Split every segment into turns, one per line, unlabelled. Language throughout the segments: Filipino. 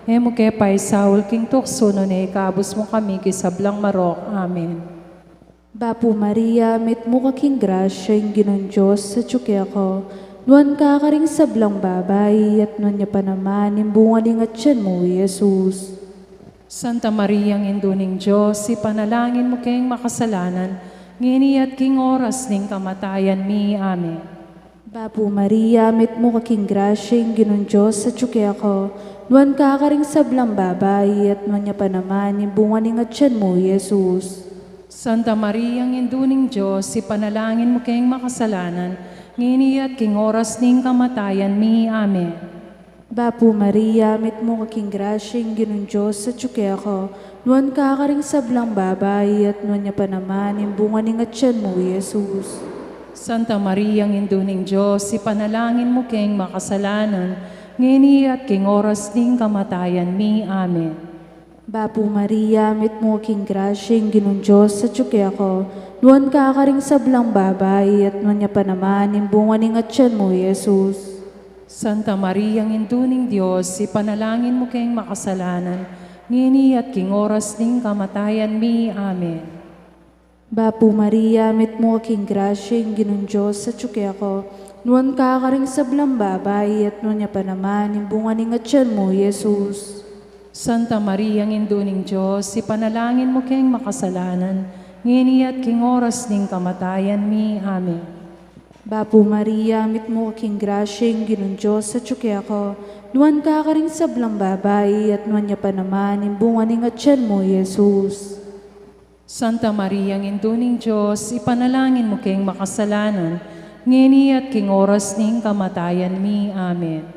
Emo ke pay Saul king tukso no ne kabus mo kami kisablang marok. Amen.
Bapo Maria, met mo kaking grasya, yung Ginoong Diyos sa tsuke ako. Nuan ka karing sablang babay, at nuan niya pa naman, imbungan at siyan mo, Jesus.
Santa Maria, ang induning Diyos, ipanalangin mo kayong makasalanan, ngini at king oras ning kamatayan mi. Amen.
Bapo Maria, met mo kaking grasya, yung Ginoong Diyos sa tsuke ako. Nuan ka karing sablang babay, at nuan niya pa naman, imbungan at siyan mo, Jesus.
Santa Maria, ang induning Diyos, ipanalangin mo kayong makasalanan, ngini at king oras ning kamatayan mi. Amen.
Bapo Maria, met mo kaking grasya, yung Ginoong Diyos sa tsuke ako. Nuan ka karing sablang babay, at nuan niya pa naman, imbungan at siyan mo, Jesus.
Santa Maria, ang induning Diyos, ipanalangin mo kayong makasalanan, ngini at king oras ning kamatayan mi. Amen.
Bapo Maria, met mo kaking grasya, yung Ginoong Diyos sa tsuke ako. Nuan ka karing sablang babay, at nuan niya pa naman, imbungan at siyan mo, Jesus.
Santa Maria, ang induning Diyos, ipanalangin mo kayong makasalanan, ngini at king oras ning kamatayan mi. Amen.
Bapo Maria, met mo kaking grasya, yung Ginoong Diyos sa tsuke ako. Nuan ka karing sablang babay, at nuan niya pa naman, imbungan at siyan mo, Jesus.
Santa Maria, ang induning Diyos, ipanalangin mo kayong makasalanan, ngini at king oras ning kamatayan mi. Amen.
Bapo Maria, met mo kaking grasya, yung Ginoong Diyos sa tsuke ako. Nuan ka karing sablang babay, at nuan niya pa naman, imbungan at siyan mo, Jesus.
Santa Maria, ang induning Diyos, ipanalangin mo kayong makasalanan, ngini at king oras ning kamatayan mi. Amen.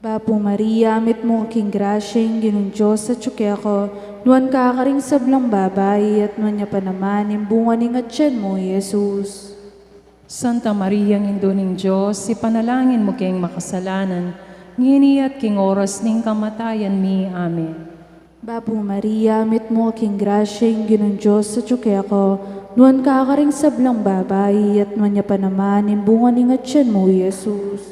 Bapo Maria, met mo kaking grasya, yung Ginoong Diyos sa tsuke ako. Nuan ka karing sablang babay, at nuan niya pa naman, imbungan at siyan mo, Jesus.
Santa Maria, ang induning Diyos, ipanalangin mo kayong makasalanan, ngini at king oras ning kamatayan mi. Amen.
Bapo Maria, met mo kaking grasya, yung Ginoong Diyos sa tsuke ako. Nuan ka karing sablang babay, at nuan niya pa naman, imbungan at siyan mo, Jesus.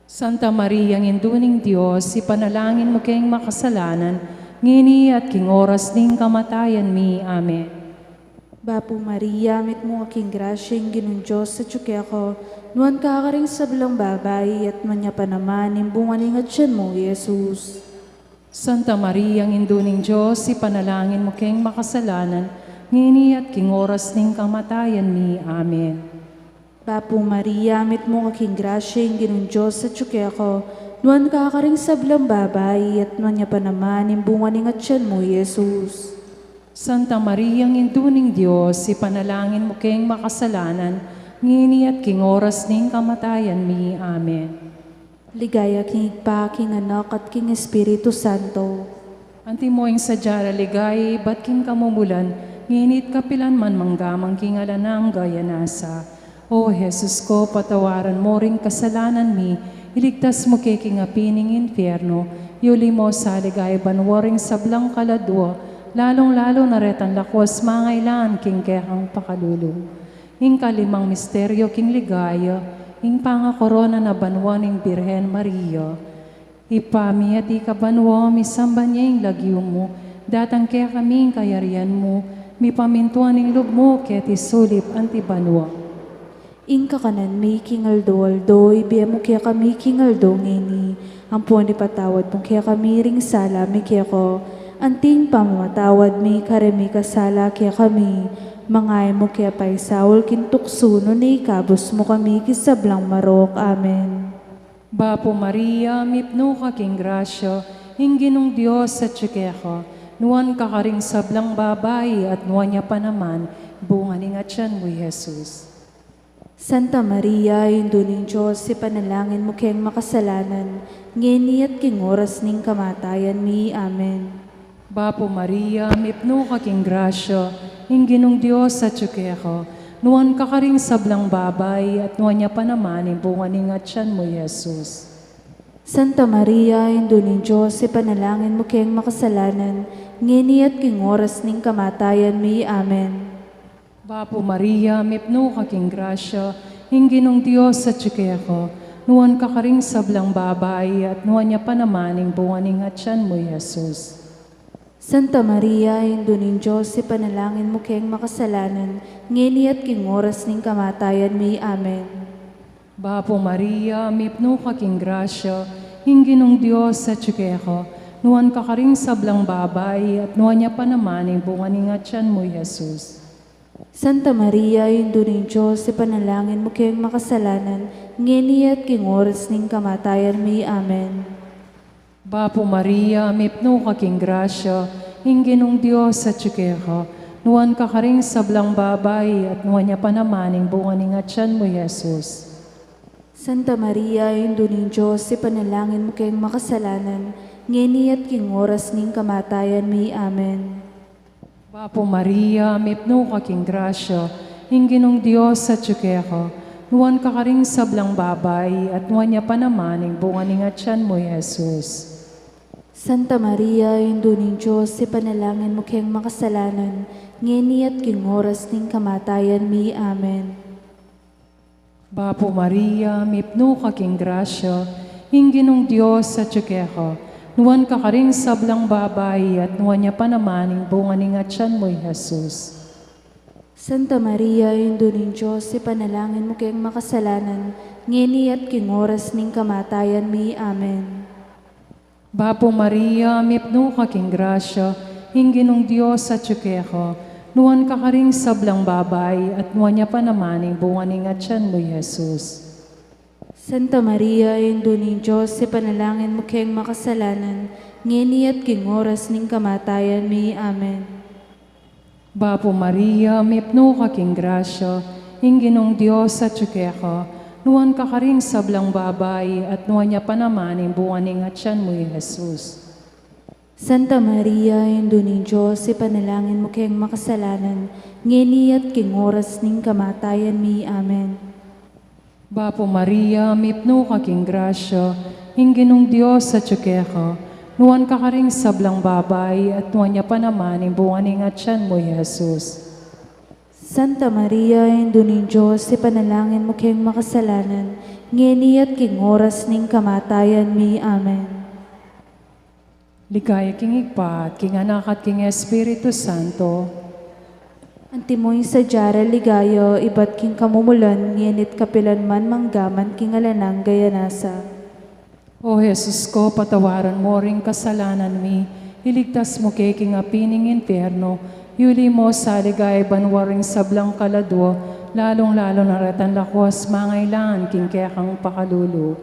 Santa Maria, ang induning Diyos, ipanalangin mo kayong makasalanan, ngini at king oras ning kamatayan mi. Amen.
Bapo Maria, met mo kaking grasya, yung Ginoong Diyos sa tsuke ako. Nuan ka karing sablang babay, at nuan niya pa naman, imbungan at siyan mo, Jesus.
Santa Maria, ang induning Diyos, ipanalangin mo kayong makasalanan, ngini at king oras ning kamatayan mi. Amen.
Bapo Maria, met mo kaking grasya, yung Ginoong Diyos sa tsuke ako. Nuan ka karing sablang babay, at nuan niya pa naman, imbungan at siyan mo, Jesus.
Santa Maria, ang induning Diyos, ipanalangin mo kayong makasalanan, ngini at king oras ning kamatayan mi. Amen.
Ligaya king Igpa, king Anak, at king Espiritu Santo.
Antimoing sadyara ligay, bat king kamumulan, nginit kapilan man manggamang king alanang gaya nasa. O Jesus ko, patawaran mo ring kasalanan mi, iligtas mo kay king apining infierno, yuli mo sa ligay banwaring sablang kaladwa, lalong-lalo na retan lakwas mangailan king kehang pakalulong. Ing kalimang misteryo king ligaya, ing pangakorona na banwaning Birhen Maria. Ipami at ikabanwa, misamba niya ing lagyo mo, datang kaya kaming kayarian mo, mi pamintuan ing lub mo, kaya tisulip antibanwa.
Ing kakanan mi king aldo, ibiya mo kaya kami king aldo ngini. Ang puwan patawad mo kaya kami ring sala mi kaya ko. Anting pamamatawad mi karemi kasala kaya kami. Mangay mo kaya pay Saul kintukso no ni kabus mo kami kisablang marok. Amen.
Bapo Maria, mipno ka king grasya, Ginong Diyos sa tsukeho, nuan ka karing sablang babay at nuan niya pa naman, bunga ni nga tiyan mo, Jesus.
Santa Maria, Indo ning Diyos, ipanalangin mo kayang makasalanan, ngeni at king oras ning kamatayan mi. Amen.
Bapo Maria, mipno ka king grasya, Ginong Diyos sa tsukeho, nuan ka karing sablang babay at nuan niya pa naman, bunga ni nga tiyan mo, Jesus.
Santa Maria, Indo ning Diyos, ipanalangin mo kayang makasalanan, ngeni at king oras ning kamatayan mi. Amen.
Bapo Maria, mipno ka king grasya, Ginong Diyos sa tsukeho, nuwan ka karing sablang babae, at nuwan niya panamaning bunganing at tiyan mo, Jesus.
Santa Maria, Indunin Diyos, ipanalangin mo kayong makasalanan, ngeni at king oras ning kamatayan mi. Amen.
Bapo Maria, mipno ka king grasya, hinginong Diyos sa tsukeko, nuwan ka karing sablang babae, at nuwan niya panamaning bunganing at tiyan mo, Jesus.
Santa Maria, Indunin Diyos, ipanalangin mo kayong makasalanan, ngeni at king oras ning kamatayan mi. Amen.
Bapo Maria, mipno ka king grasya, hinginong Diyos sa tsukeko, nuwan ka karing sablang babae, at nuwan niya panamaning bunganing at tiyan mo, Jesus.
Santa Maria, Indunin Diyos, ipanalangin mo kayong makasalanan, ngeni at king oras ning kamatayan mi. Amen.
Bapo Maria, mipno ka king grasya, hinginong Diyos sa tsukeko, nuwan ka karing sablang babae, at nuwan niya panamaning bunganing at tiyan mo, Jesus.
Santa Maria, Indunin Diyos, ipanalangin mo kayong makasalanan, ngeni at king oras ning kamatayan mi. Amen.
Bapo Maria, mipno ka king grasya, hinginong Diyos sa tsukeko, nuwan ka karing sablang babae, at nuwan niya panamaning bunganing at tiyan mo, Jesus.
Santa Maria, Indunin Diyos, ipanalangin mo kayong makasalanan, ngeni at king oras ning kamatayan mi. Amen.
Bapo Maria, mipno ka king grasya, hinginong Diyos sa tsukeko, nuwan ka karing sablang babae, at nuwan niya panamaning bunganing at tiyan mo, Jesus.
Santa Maria, Indunin Diyos, ipanalangin mo kayong makasalanan, ngeni at king oras ning kamatayan mi. Amen.
Bapo Maria, mipno ka king grasya, hinginong Diyos sa tsukeko, nuwan ka karing sablang babae, at nuwan niya panamaning bunganing at tiyan mo, Jesus.
Santa Maria, Indunin Diyos, ipanalangin mo kayong makasalanan, ngeni at king oras ning kamatayan mi. Amen.
Bapo Maria, mipno ka king grasya, hinginong Diyos sa tsukeko, nuwan ka karing sablang babae, at nuwan niya panamaning bunganing at tiyan mo, Jesus.
Santa Maria, Indunin Diyos, ipanalangin mo kayong makasalanan, ngeni at king oras ning kamatayan mi. Amen.
Ligaya king Igpa, king Anak at king Espiritu Santo.
Antimoy sa Jara ligayo, ibat king kamumulan, ngenit kapilan man manggaman king alanang gayanasa.
O Jesus ko, patawaran mo ring kasalanan mi, iligtas mo kay king apining impyerno, yuli mo sa ligay banwaring sablang kaladwo, lalong-lalo na retan lakwas mangailangan king kekang pakalulu.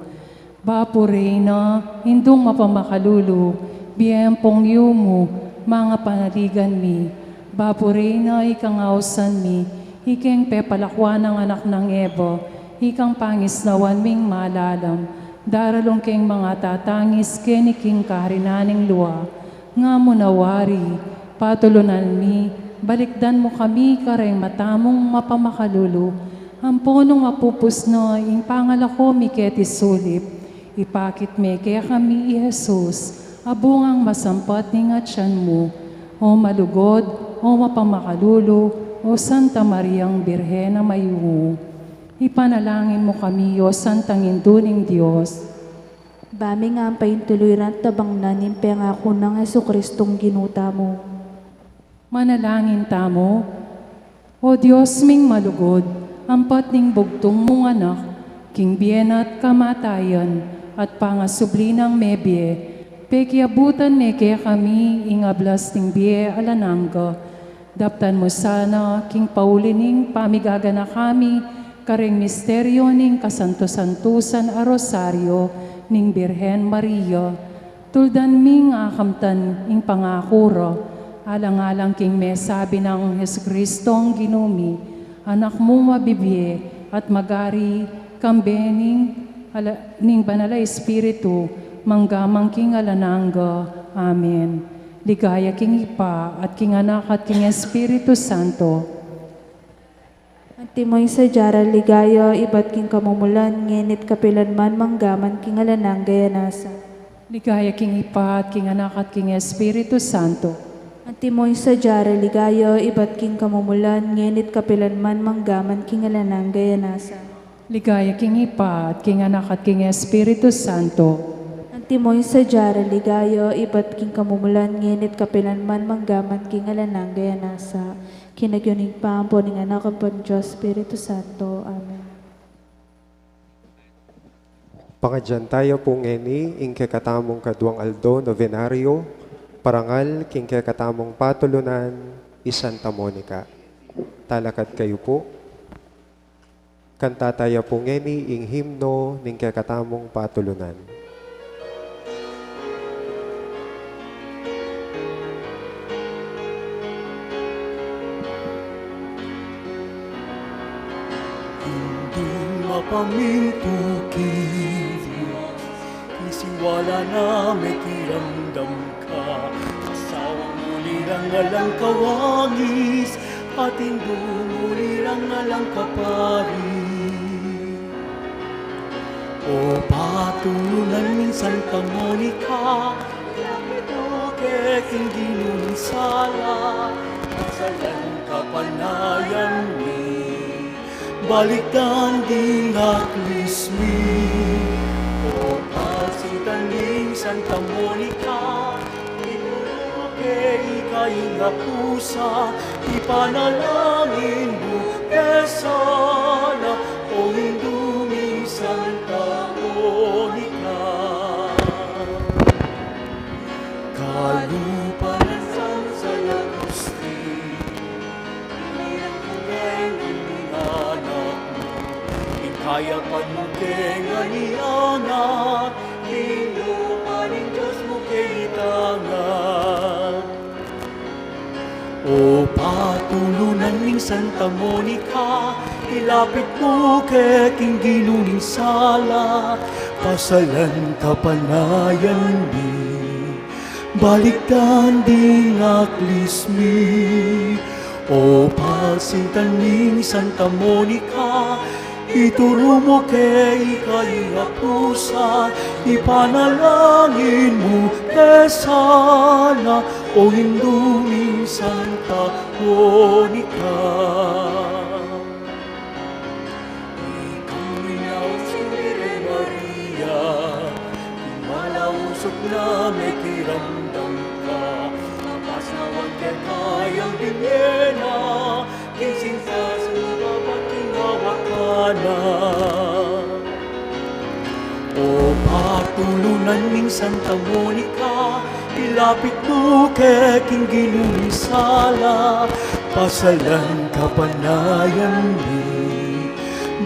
Bapo Reyna, hindong mapamakalulu, biyempong yumo, mga panaligan mi. Bapo Reyna, ikang ausan mi, ikeng pepalakwan ng anak ng Ebo, ikang pangis na wanming malalam, daralong keng mga tatangis keniking kaharinaning luwa, nga munawari, patulunan mi, balikdan mo kami kareng matamong mapamakalulu, ang punong mapupus no, ing pangalako mi keti sulip, ipakit me kaya kami Jesus, abungang masampat ni nga tiyan mo, o malugod, o mapamakalulu, o Santa Mariang Birhen na mayungo. Ipanalangin mo kami, o Santang Induning Diyos.
Bami nga ang paintuloy tabang na nimpengako ng Jesucristong ginuta mo.
Manalangin tamo, o Diyos ming malugod, ampat ning bugtong mong anak, king biyen at kamatayan, at pangasubli ng mebye, pekiabutan neke kami, ingablas ting biye alanangga, daptan mo sana, king paulining pamigagana kami, karing misteryo ning kasanto-santusan a rosaryo, ning Birhen Maria, tuldan ming akamtan ing pangakuro, alang-alang king mesabi ng Jesucristong ginumi, anak mo mabibye at magari kambening ning banala Espiritu, manggamang king alanangga. Amen. Ligaya king Ipa at king Anak at king Espiritu Santo.
Antimoy sa Jara ligayo, ibat king kamumulan, ngenit kapilan man manggaman king alanang gayanasa.
Ligaya king Ipa at king Anak at king Espiritu Santo.
Antimoy sa Jara ligayo, ibat king kamumulan, ngenit kapilan man manggaman king alanang gayanasa.
Ligaya king Ipa at king Anak at king Espiritu Santo.
Antimoy sa jara ligayo, ibat king kamumulan, nginit kapilanman manggaman king alanang gaya nasa. Kinagyunig pa ang ning anak ang Diyos, Espiritu Santo. Amen.
Pangadyan tayo po ngeni, ing kakatamong kaduang Aldo, novenario, parangal, king kakatamong patulunan, Santa Monica. Talakad kayo po. Kanta tayo po ngeni, ing himno, ning kakatamong patulunan.
Hindi mapamintukin, isiwala na may kiramdam ka. Asawang mulirang alang kawangis, at hindi mulirang alang kapari. O patulunan minsan ka Monica, lapit mo keking ginunsala, masalan kapanayan mi, baliktan din aklis mi. O pasitan din Santa Monica, ituro kay ikay nga pusa, ipanalangin mo kesala, o hinduming Santa Monica. Kalupanan sa Lagusti, pinayang ng anak mo, ikaya panukengan ni anak, inuman ng Diyos mo kaitangan. O patulunan ning Santa Monica, ilapit mo keking ginuning sala, pasalan kapanayan mi, baliktan din aklis mi. O pasintan ning Santa Monica, ituro mo kay ikay nga pusa, ipanalangin mo kesana, o hinduming Santa Monica. Ikaw minaw si Maria, malausok na may kiramdam ka, mapasawan kay kayang dinyena, kinsinta sa babat kinawak ka na. O patulunan ning Santa Monica, ilapit mo keking ginuning sala, pasalan kapanayan mi,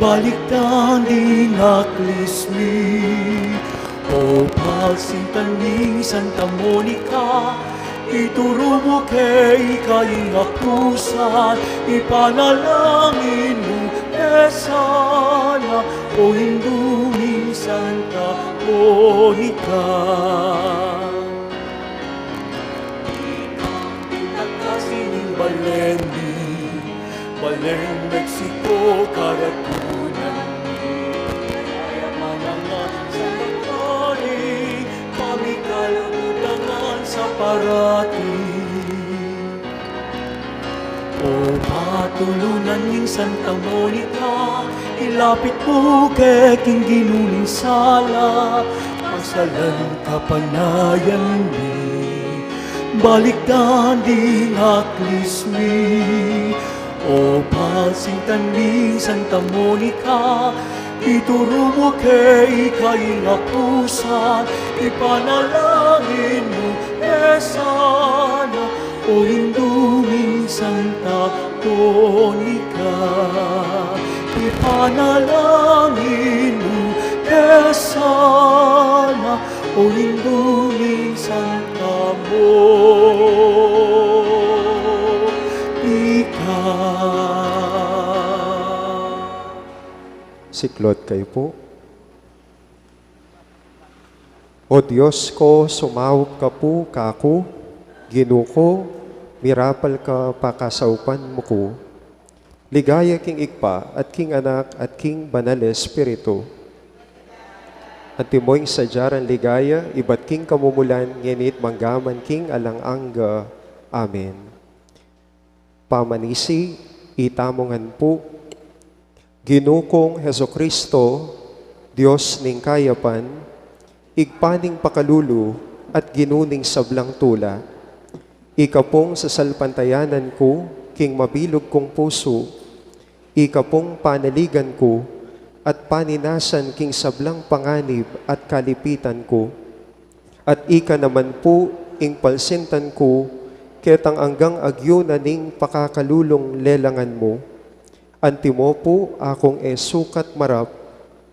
baliktan din aklis mi. O pasintan ning Santa Monica, ituro mo kay ikay nga pusa, ipanalangin mo kesana, o hinduming Santa Monica. Ikang Balendi, Balen, Mexico, karatunan ni, kaya manangan sa lakari, kami kalabutangan sa parating. O patulunan ning Santa Monica, ilapit mo keking ginuning sala, pasalan kapanayan mi, baliktan din aklis mi. O pasintan ning Santa Monica, ituro mo kay ikay nga pusa, ipanalangin mo kesana, o hinduming Santa Monica. Ipanalangin mo kesana, o hinduming Santa Monica.
Siklod kayo po. O Diyos ko, sumawop ka po kako, ginuko, mirapal ka pakasaupan mo ko. Ligaya king Ikpa at king Anak at king Banal Espiritu. At timoyng sadyaran ligaya, ibat king kamumulan, ngenit manggaman king alangangga. Amen. Pamanisi, itamongan po, Ginukong Heso Kristo, Diyos ning kayapan, igpaning pakalulu at ginuning sablang tula. Ika pong sa salpantayanan ko, king mabilog kong puso, ika pong panaligan ko, at paninasan king sablang panganib at kalipitan ko. At ika naman po, ing palsintan ko, ketang anggang agyo na ning pakakalulong lelangan mo. Antimo po akong sukat marap,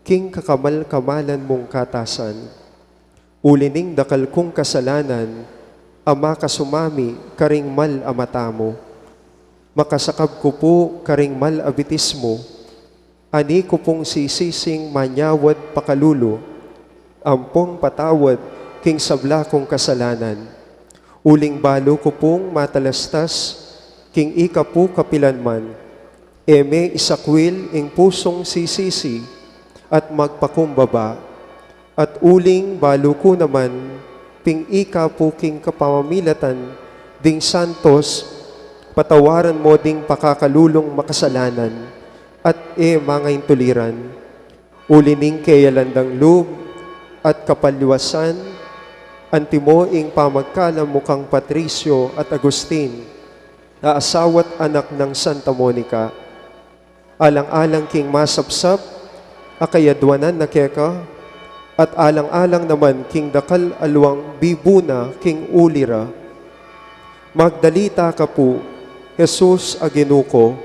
king kakamal-kamalan mong katasan. Ulining dakal kong kasalanan, ama kasumami, karing mal amata mo. Makasakab ko po, karing mal abitis mo. Ani ko pong sisising manyawad pakalulo, ampong patawad, king sabla kong kasalanan. Uling balo ko pong matalastas, king ika po kapilanman. Eme isakwil ing pusong sisisi at magpakumbaba. At uling balo ko naman, ping ika po king kapamamilatan, ding santos, patawaran mo ding pakakalulong makasalanan, at mga intuliran. Ulining kayalandang loob at kapaliwasan, antimo ing pamagkalam mukang Patricio at Agustin, na asawat anak ng Santa Monica. Alang-alang king masapsap, akayadwanan na keka, at alang-alang naman king dakal alwang bibuna king ulira. Magdalita ka po, Jesus aginuko,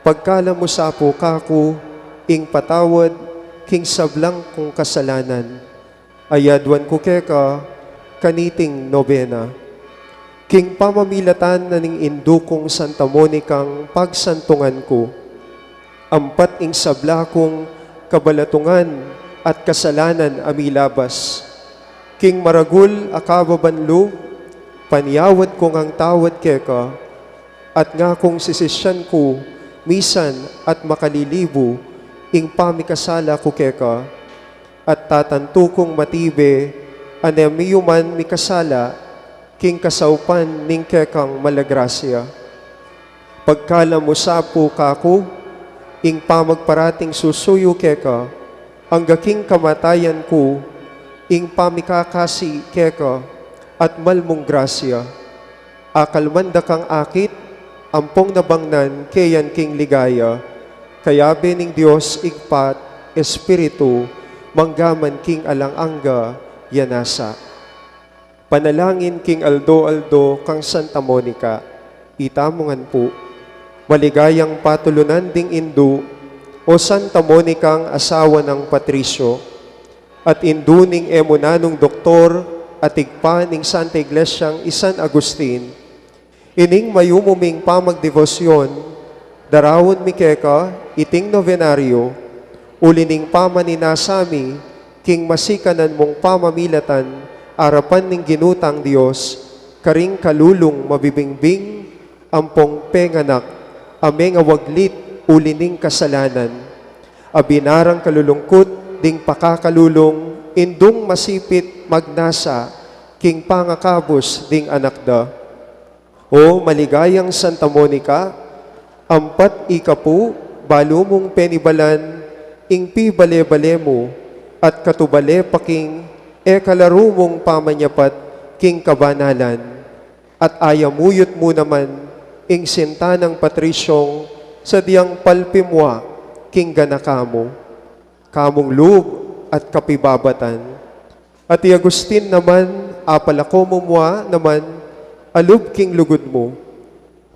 pagkala mo sa po kako, ing patawad, king sablang kong kasalanan. Ayadwan ko keka, kaniting nobena. King pamamilatan na ning indukong Santa Monicang pagsantungan ko, ampat ing sabla kong kabalatungan at kasalanan amilabas. King maragul akababanlo, panyawad kong ang tawad keka, at nga kong sisisyan ko, misan at makalilibo, ing pamikasala ko keka, at tatanto kong matibe, anemiyuman mikasala, king kasaupan ning kekang malagrasya. Pagkala mo sa po kako, ing pamagparating susuyo keka, ang gaking kamatayan ko, ing pamikakasi keka, at malmong grasya. Akalmanda kang akit, ampong nabangnan, kayan king ligaya, kaya bening Diyos igpat, Espiritu, manggaman king alang-angga, yanasa. Panalangin king Aldo kang Santa Monica, itamongan po, maligayang patulunan ding Indu, o Santa Monicang asawa ng Patricio, at induning emunanong doktor at igpaning Santa Iglesyang San Agustin, ining mayumuming pamagdevosyon, darawon mikeka, iting novenaryo, ulining pamaninasami, king masikanan mong pamamilatan, arapan ning ginutang Diyos, karing kalulong mabibingbing, ampong penganak, ameng awaglit ulining kasalanan, abinarang kalulungkot ding pakakalulong, indung masipit magnasa, king pangakabos ding anakda. O maligayang Santa Monica, ampat ikapu, balumong penibalan, ing pibale-bale mo, at katubale paking kalarumong pamanyapat, king kabanalan, at ayamuyot mo naman, ing sintanang Patrisyong sa diyang palpimwa, king ganakamo, kamong loob at kapibabatan. At Agustin naman, apalako mumwa naman, alub king lugod mo,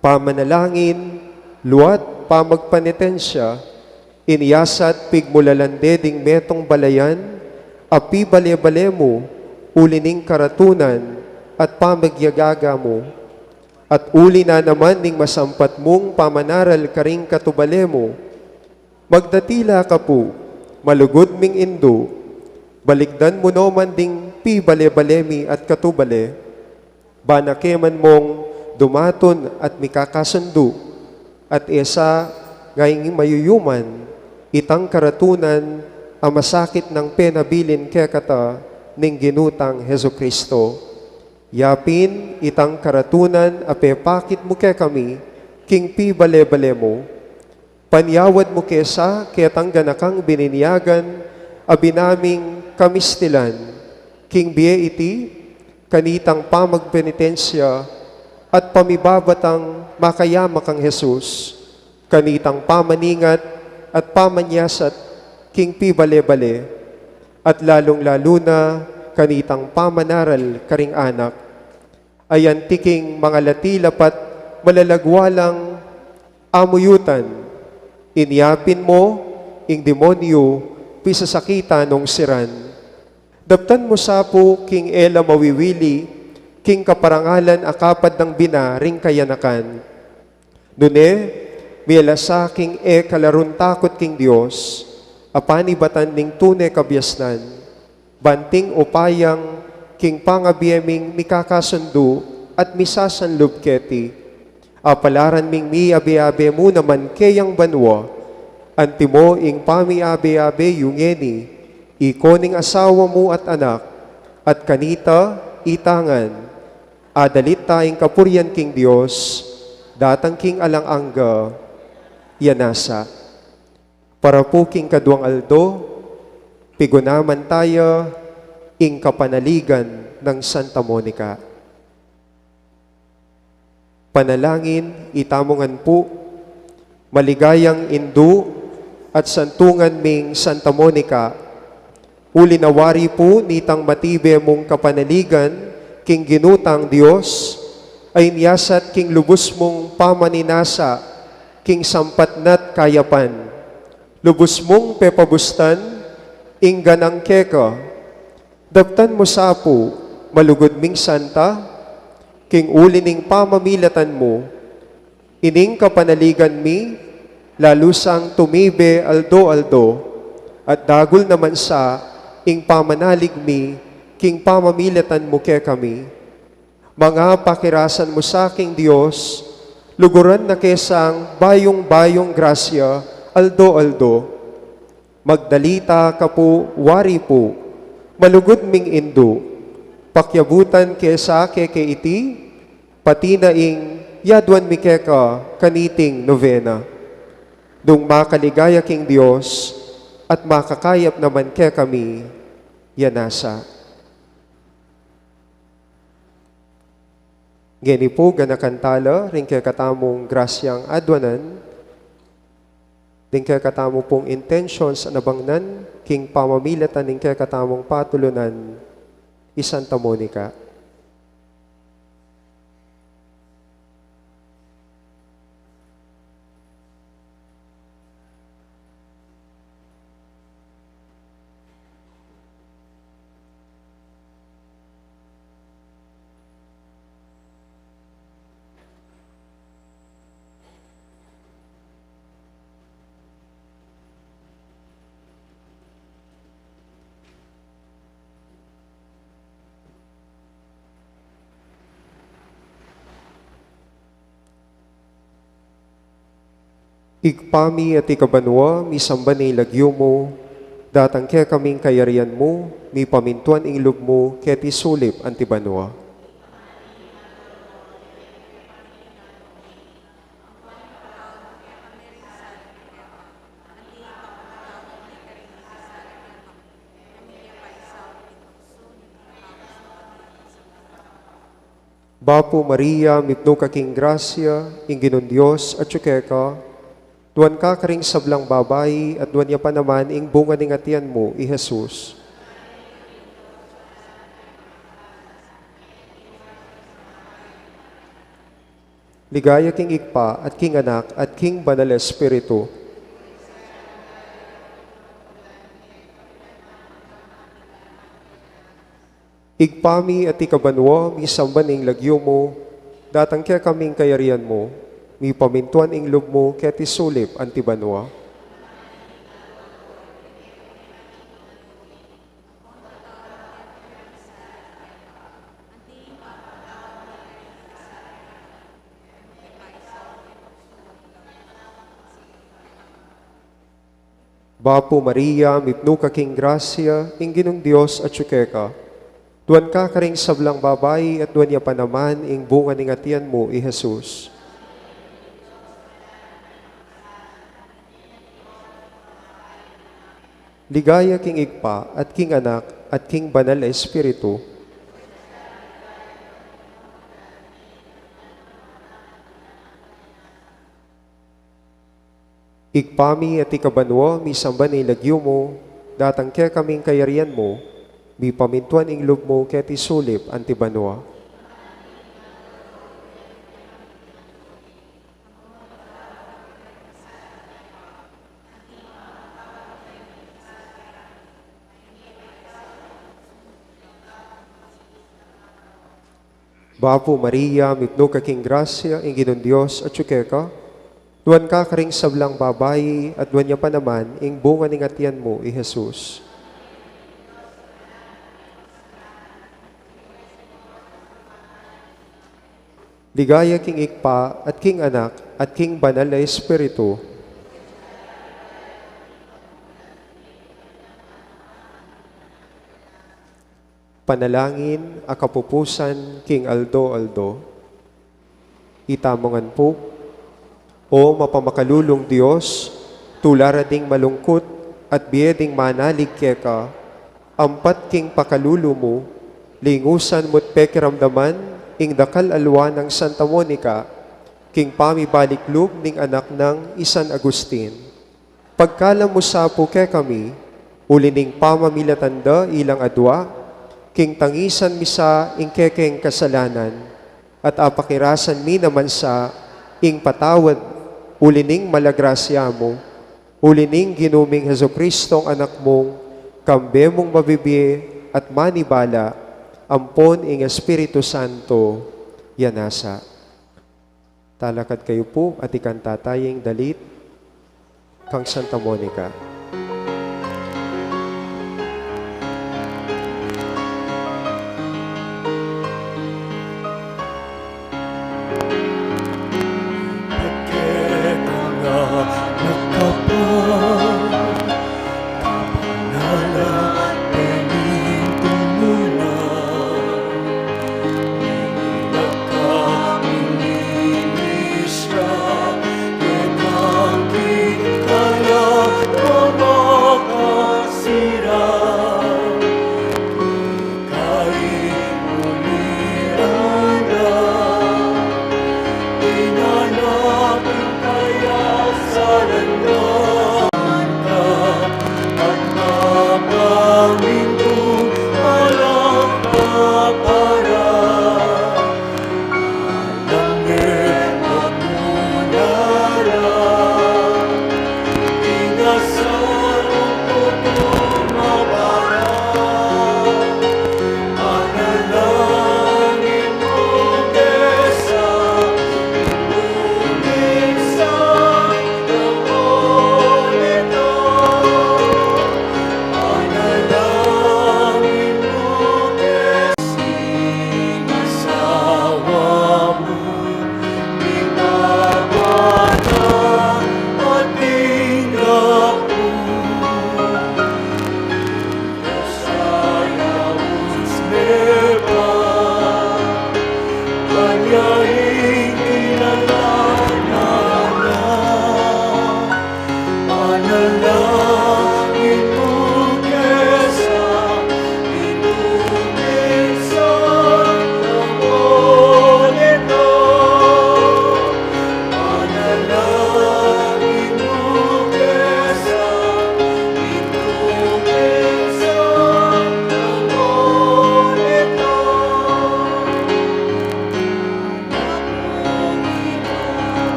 pamanalangin, luat pamagpanitensya, iniyasat pigmulalande ding metong balayan, api bale-bale mo, ulining karatunan, at pamagyagaga mo. At uli na naman ning masampat mong pamanaral karing katubale mo, magdatila ka po, malugod ming Indo, baligdan mo no man ding pi bale-balemi at katubale, banakeman mong dumaton at mikakasundo, at esa ngayong mayuyuman, itang karatunan, ang masakit ng penabilin kekata ning ginutang Heso Kristo. Yapin itang karatunan apepakit mo kay kami, king pi bale-bale mo, Panyawad mo kesa, ketang ganakang bininyagan, abinaming kamistilan, king biye iti, kanitang pamagpenitensya, at pamibabatang makayama kang Jesus, kanitang pamaningat at pamanyasat, king pibale-bale, at lalong-lalo na kanitang pamanaral karing anak, ayan tiking mga latilapat malalagwalang amuyutan, inyapin mo, ing demonyo, pisasakita nung siran. Daptan mo sapo, king Ela mawiwili, king kaparangalan akapad ng bina, ring kayanakan. Nune, mielasa king kalarun takot king Diyos, apanibatan ning tunay kabyasnan, banting upayang king pangabiyeming mikakasundo at misasanlub keti, apalaran ming miabe-abe mo naman kayang banwa, antimo ing pami-abe-abe yungeni, ikoning asawa mo at anak, at kanita itangan, adalit tayong kapuryan king Diyos, datang king alang-angga, yanasa. Para po king kaduang aldo, pigunaman tayo, ing kapanaligan ng Santa Monica. Panalangin, itamongan po, maligayang indu at santungan ming Santa Monica, uli nawari po nitang matibe mong kapanaligan, king ginutang Diyos, ay niyasat king lubos mong pamaninasa, king sampatnat kayapan, lubos mong pepabustan, ing ganang keka, daptan mo sapo, malugod ming santa, king ulining pamamilatan mo, ining kapanaligan mi, lalusang tumibe aldo-aldo, at dagol naman sa ing pamanalig mi, king pamamilatan mo ke kami. Mga pakirasan mo sa aking Diyos, luguran na kesang bayong-bayong grasya, aldo-aldo. Magdalita ka po, wari po, malugod ming indo, pakyabutan kesa keke iti, pati na ing yadwan mi keka kaniting novena. Dung makaligaya king Diyos, at makakayap naman ke kami, yanasa. Geni po ganakantala, ring ke katamong grasyang adwanan, ring ke katamo pong intentions anabangnan, king pamamilatan ring ke katamong patulunan, Santa Monica. Igpami at ikabanwa, misamba ni lagyo mo, datang kaya kaming kayarian mo, mi pamintuan ing lub mo, kaya ti sulip antibanwa. Bapo Maria, mipno ka king grasya, ing ginon Diyos at syukeka, duwan ka karing sablang babay at duwan niya pa naman ing bunga ning atian mo, i Jesus. Ligaya king ikpa at king anak at king banal espiritu. Igpami at ikabanwa, misamba ning lagyo mo, datang kaya kaming kayarian mo, mi pamintuan ing lub mo, kaya ti sulip antibanwa. Bapo Maria, mipno ka king grasya, ing ginong Diyos at syukeka, duwan ka karing sablang babay at duwan niya pa naman ing bunga ning atian mo, i Jesus. Ligaya king igpa at king anak at king banal na espiritu. Igpami at ikabanwa, mi samba ni lagyo mo, datang kaya kaming kayarian mo, mi pamintuan ing loob mo kaya tisulip antibanwa. Bapo Maria, mitno ka king grasya, ing Ginon Diyos at ka, duwan ka karing sablang babayi, at duwan niya pa naman, ing bunga ning atian mo, i Jesus. Ligaya king ikpa, at king anak, at king banal na espiritu. Panalangin, akapupusan, king Aldo. Itamongan po, o mapamakalulong Diyos, tulara ding malungkot at biyeding manalig keka, ampat king pakululo mo, lingusan mo't pekiramdaman, ing dakal alwa ng Santa Monica, king pamibaliklub ning anak ng Isan Agustin. Pagkalam mo sa po ke kami, ulining pamamilatanda ilang adwa, king tangisan misa ing kekeng kasalanan, at apakirasan mi naman sa ing patawad, ulining malagrasya mo, ulining ginuming Heso Kristong anak mong, kambe mong mabibi at manibala, ampon ing Espiritu Santo, yanasa. Talakad kayo po at ikantataying dalit kang Santa Monica.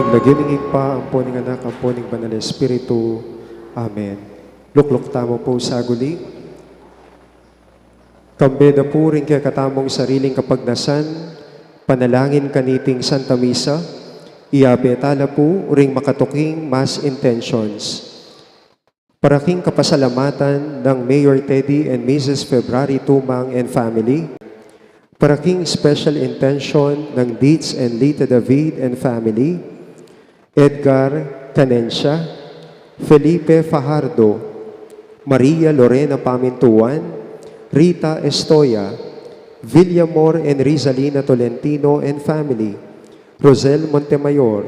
naginingig pa, ang puning anak, ang puning banal na Espiritu. Amen. Luklok tamo po sa guli. Kambeda po rin kaya katamong sariling kapagnasan, panalangin kaniting Santa Misa, iabetala po ring makatuking mass intentions. Paraking kapasalamatan ng Mayor Teddy and Mrs. February Tumang and family. Paraking special intention ng Deeds and Lita David and family. Edgar Canencia, Felipe Fajardo, Maria Lorena Pamintuan, Rita Estoya, Villamor and Rizalina Tolentino and family. Rosel Montemayor,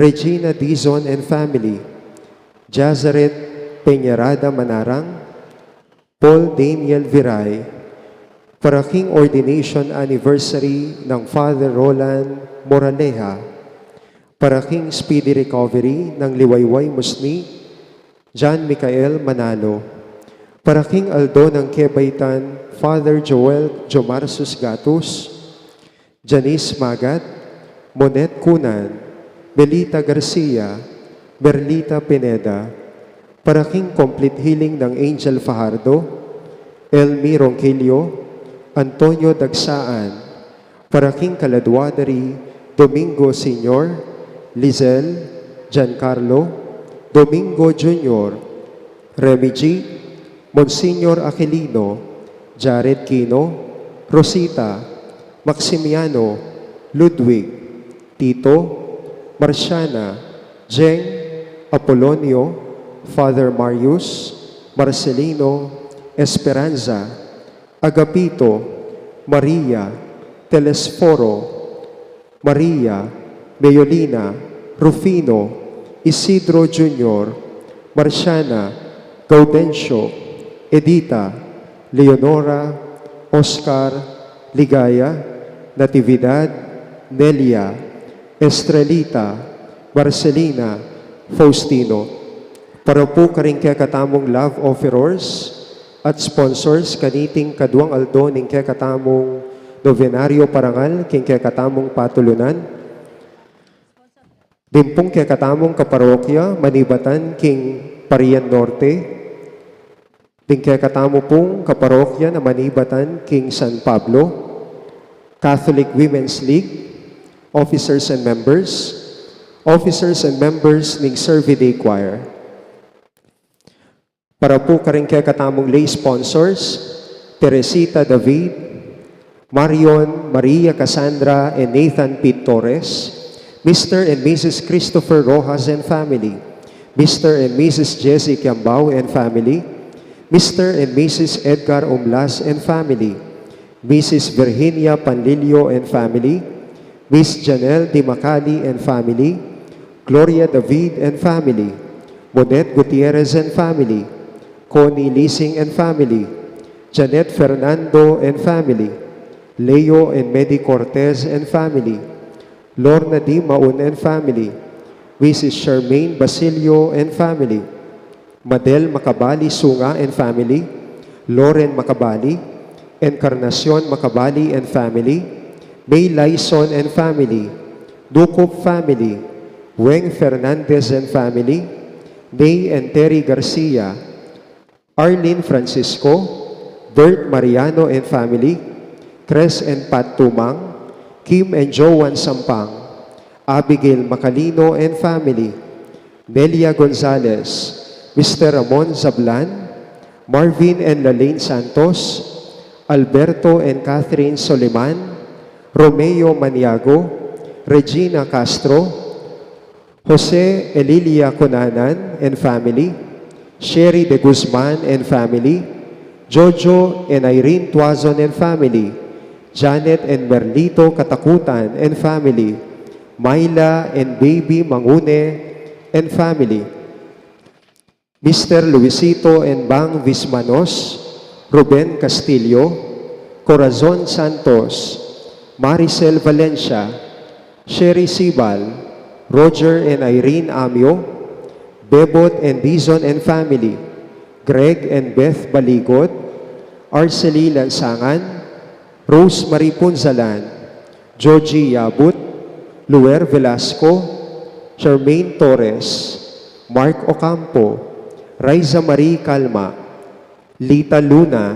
Regina Dizon and family. Jazaret Peñarada Manarang, Paul Daniel Viray, paraking ordination anniversary ng Father Roland Moraleja, paraking speedy recovery ng Liwayway Musni, John Michael Manalo, paraking aldo ng Kebaytan, Father Joel Jomarsus Gatus, Janice Magat, Monet Kunan, Melita Garcia, Merlita Pineda, paraking complete healing ng Angel Fajardo, Elmi Ronquillo, Antonio Dagsaan, paraking kaladwadari, Domingo Senior, Lizel, Giancarlo, Domingo Jr., Remy G., Monsignor Aquilino, Jared Quino, Rosita, Maximiano, Ludwig, Tito, Marciana, Jeng, Apolonio, Father Marius, Marcelino, Esperanza, Agapito, Maria, Telesforo, Maria, Meolina, Rufino, Isidro Jr., Marciana, Gaudencio, Edita, Leonora, Oscar, Ligaya, Natividad, Nelia, Estrelita, Marcelina, Faustino. Para po karing kaya katamong love offerers at sponsors kaniting kaduang aldo ning kaya katamong novenaryo parangal king kaya katamong patulunan. Dimpong kaya katamong kaparokya manibatan king Parian Norte. Ding kaya katamo pong kaparokya na manibatan king San Pablo. Catholic Women's League, officers and members ning Survey Day Choir. Para po karing kaya katamong lay sponsors, Teresita David, Marion, Maria Cassandra, and Nathan Pete Torres, Mr. and Mrs. Christopher Rojas and family, Mr. and Mrs. Jessie Kiambao and family, Mr. and Mrs. Edgar Umlas and family, Mrs. Virginia Panlilio and family, Miss Janelle Di Macali and family, Gloria David and family, Monet Gutierrez and family, Connie Leasing and family, Janet Fernando and family, Leo and Medi Cortez and family, Lorna Di Maun and family, Mrs. Charmaine Basilio and family, Madel Macabali Sunga and family, Lauren Macabali, Encarnacion Macabali and family, May Lyson and family, Dukup family, Weng Fernandez and family, Nay and Terry Garcia, Arlene Francisco, Bert Mariano and family, Cres and Pat Tumang, Kim and Joan Sampang, Abigail Macalino and family, Nelia Gonzalez, Mr. Ramon Zablan, Marvin and Lalaine Santos, Alberto and Catherine Soliman, Romeo Maniago, Regina Castro, Jose Elilia Conanan and family, Sherry de Guzman and family, Jojo and Irene Tuazon and family, Janet and Merlito Katakutan and family, Myla and Baby Mangune and family, Mr. Luisito and Bang Vismanos, Ruben Castillo, Corazon Santos, Maricel Valencia, Sherry Sibal, Roger and Irene Amio, Bebot and Dizon and family, Greg and Beth Baligod, Arcely Lansangan, Rose Marie Punzalan, Joji Yabut, Luer Velasco, Charmaine Torres, Mark Ocampo, Raiza Marie Calma, Lita Luna,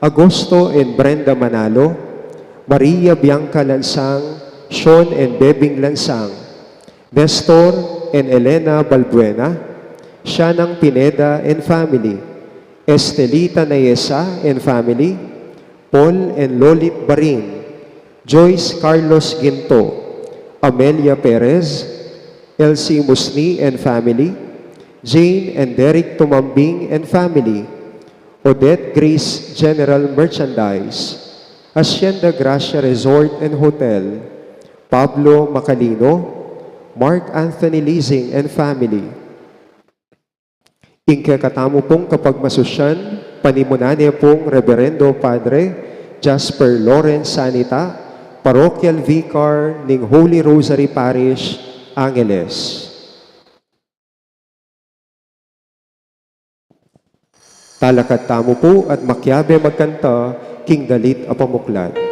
Agosto and Brenda Manalo, Maria Bianca Lansang, Sean and Bebing Lansang, Nestor and Elena Balbuena, Shanang Pineda and family, Estelita Nayesa and family, Paul and Lolit Barin, Joyce Carlos Ginto, Amelia Perez, Elsie Musni and family, Jane and Derek Tumambing and family, Odette Grace General Merchandise, Hacienda Gracia Resort and Hotel, Pablo Macalino, Mark Anthony Leasing and family. Ingkakatamo pong kapagmasosyan, panimunanya pong Reverendo Padre Jasper Lawrence Sanita, Parochial Vicar ng Holy Rosary Parish, Angeles. Talakad tamo po at makyabe magkanta, king dalit a pamuklat.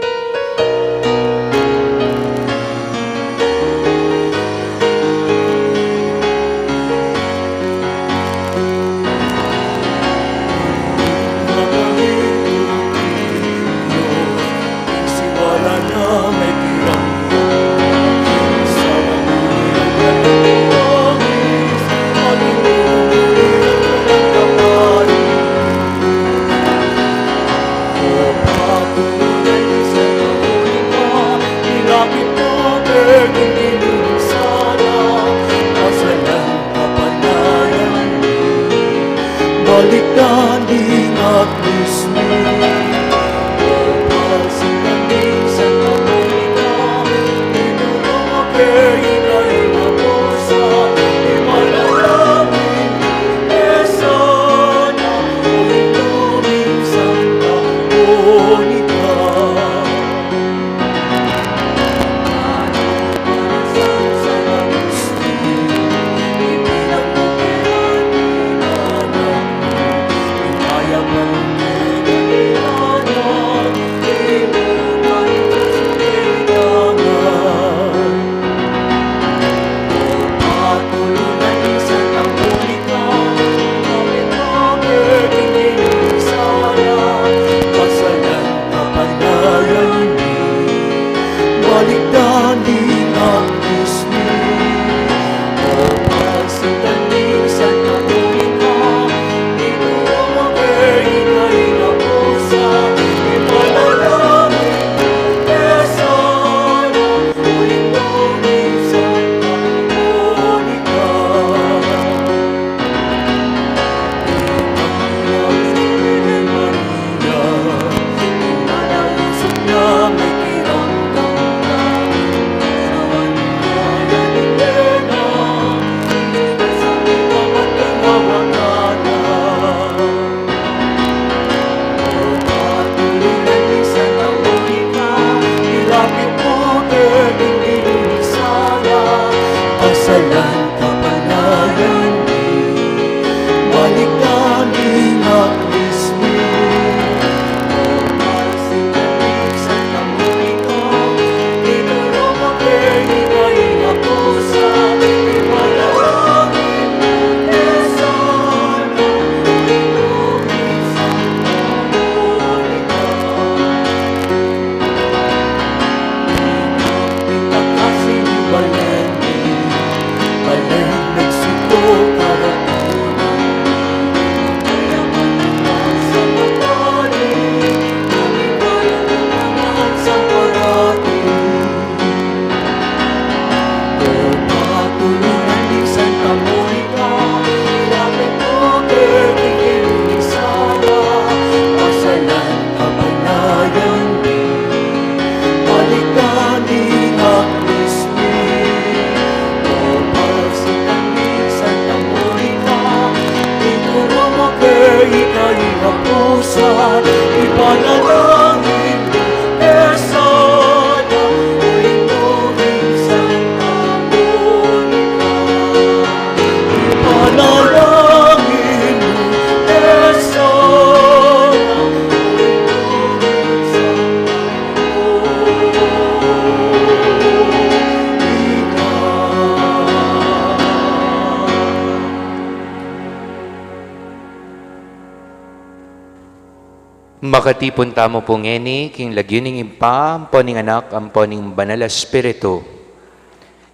Sumakatipon tamo po ngeni, king lagyuning impa, amponing anak, amponing banal na espiritu.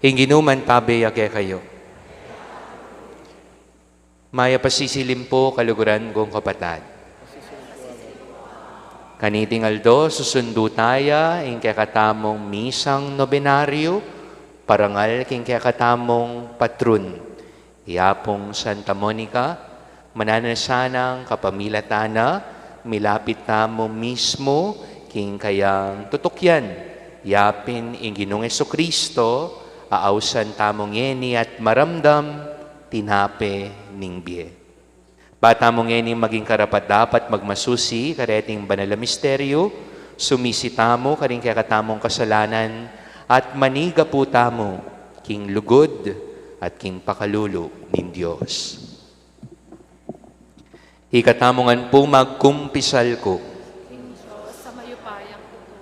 Hinginuman tabi ake kayo. Maya pasisilim po kaluguran kong kapatad. Kaniting aldo, susundo taya, ing kakatamong misang nobenaryo, parangal king kakatamong patrun. Iapong Santa Monica, mananasanang kapamilatana, milapit tamo mismo, king kayang tutukyan. Yapin ing Ginoong Jesucristo, aawsan tamong yeni at maramdam, tinape ning biye. Bata mong ngeni maging karapat-dapat magmasusi, kareting banal na misteryo, sumisita mo karing kakatamong kasalanan, at maniga po tamo, king lugod at king pakalulu nin Diyos. Ikatamongan po magkumpisal ko.
Sa mayupayang tuto,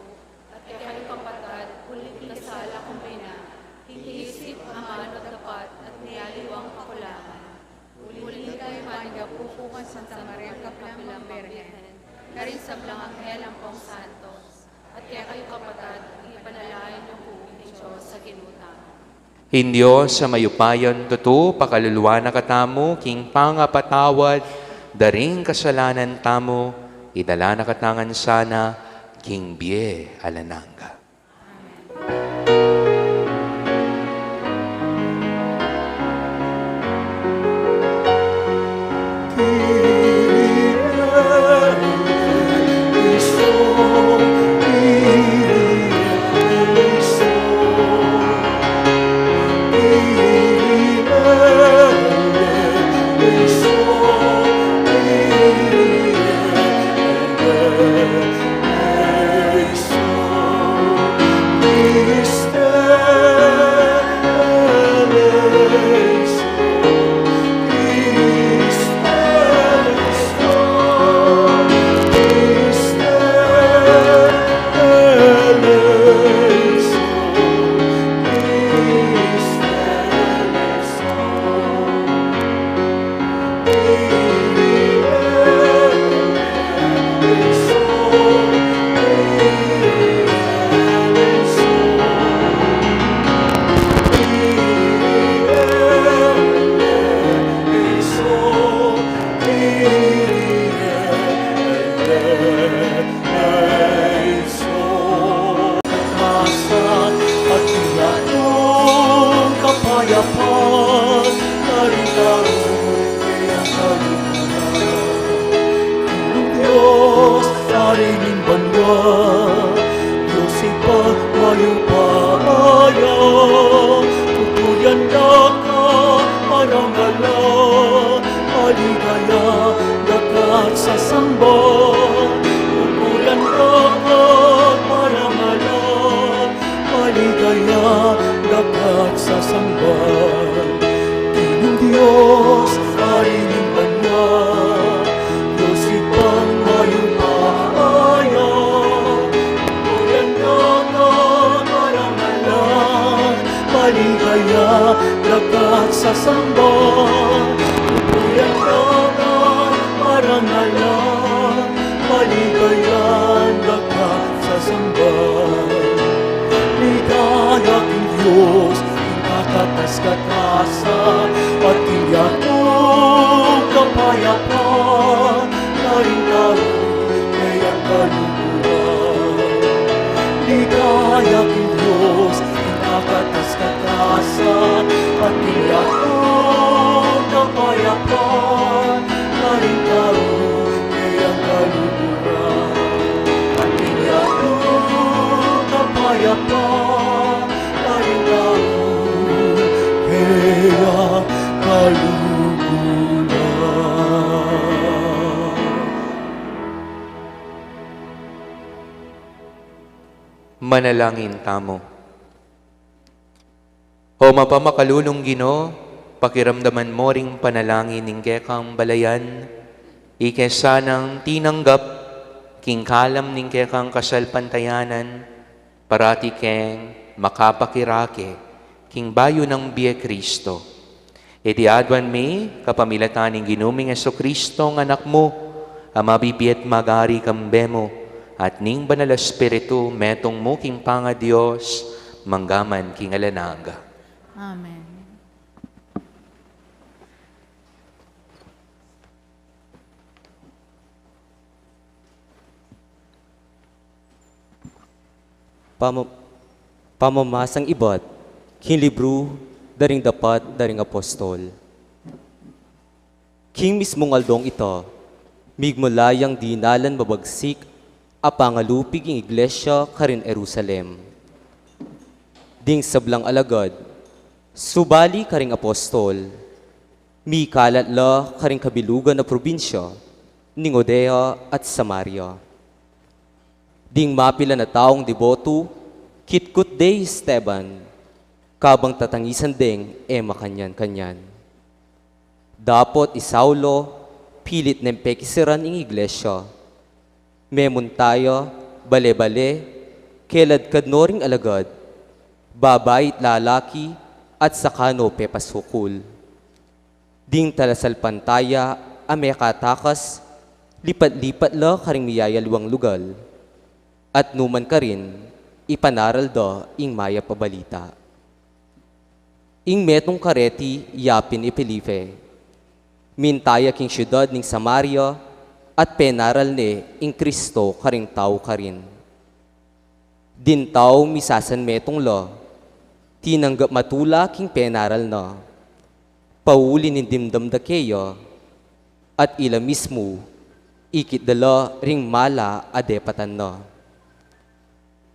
at kayo kapatad, ulit kasala kong pina, hiniisip aman at dapat at niyaliwang kakulangan. Ulit kayo manigapukukan Santa Maria Kapilang Bergen, karin sa Blang Anghel ang Pong Santos, at kaya kayo kapatad, ipanalain niyo po ni Diyos sa ginutan.
Hindio sa mayupayan tuto, pakaluluwa na katamo, king pangapatawad, daring kasalanan tamo, idala na katangan sana, king biye alananga. Manalangin tamo. O mapamakalulong Ginoo, pakiramdaman mo ring panalangin ning kekang balayan, ikesa ng tinanggap, king kalam ning kekang kasalpantayanan, parati keng makapakirake, king bayo ng biye Kristo. Iti adwan mi, kapamilatan ning ginuming Jesucristo ng anak mo, amabibiet magari kambemo, at ning banal espiritu metong muking panga Dios, manggaman king alanaga.
Amen.
Pamamasang ibat, king libro, daring dapat, daring apostol. King mismong aldong ito, migmulayang dinalan mabagsik, apangalupig ang iglesia karin Jerusalem. Ding sablang alagad, subali karing apostol, mi kalatla karing kabilugan na probinsya, ning Odea at Samaria. Ding mapila na taong deboto, kitkut day Esteban, kabang tatangisan ding makanyan-kanyan. Dapot isaulo, pilit nempekisiran ing iglesia. Memon tayo, bale-bale, kelad kadnoring alagad, babait lalaki, at sakano pepasukul. Ding talasal pantaya, ame katakas, lipat-lipat la karing miyayalwang lugal, at numan ka rin, ipanaral da ing maya pabalita. Ing metong kareti, yapin ipilife, mintaya king syudad ning Samaria, at penaral ne ing Kristo karing tao karin. Din tao misasan metong la, tinanggap matula king penaral na, pauli ni dimdam da keya, at ila mismo, ikit dala ring mala adepatan na.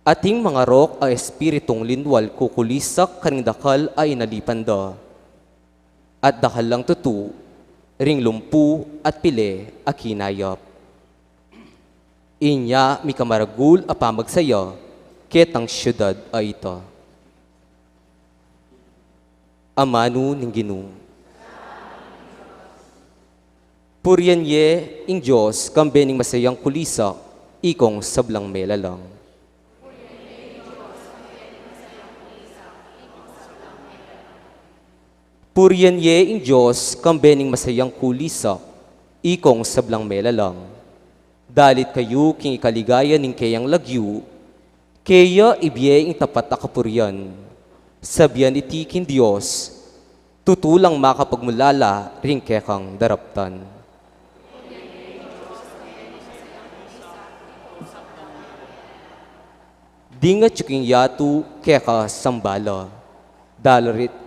Ating mga rok a espiritong linwal kukulisak karing dakal ay nalipan da, at dakal lang tutu, ring lumpu at pile a kinayap. Inya mi kamaragul a pamagsaya, ketang syudad ay ito. Amanu ning Ginoo. Purian ye ing Diyos kambening masayang kulisa, ikong sablang melalang. Purian ye ing Diyos kambening masayang kulisa, ikong sablang melalang. Dalit kayo king ikaligaya ning kayang lagyu, kaya ibye ing tapat na kapurian. Sabian iti king Diyos, tutulang makapagmulala ring kekang daraptan. Dingat yuking yatu keka sambala,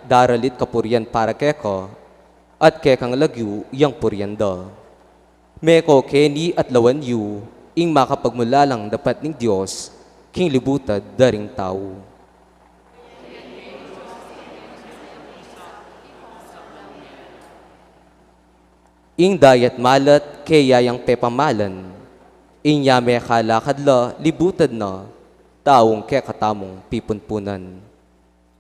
daralit kapurian para keka, at kekang lagyu yang purianda. Meko keni at lawan yu, ing makapagmulalang dapat ning Diyos, king libutad daring tao. Ing dayat malat kaya yang pepamalan, ing yame kalakadla libutad na, taong kekatamong pipunpunan.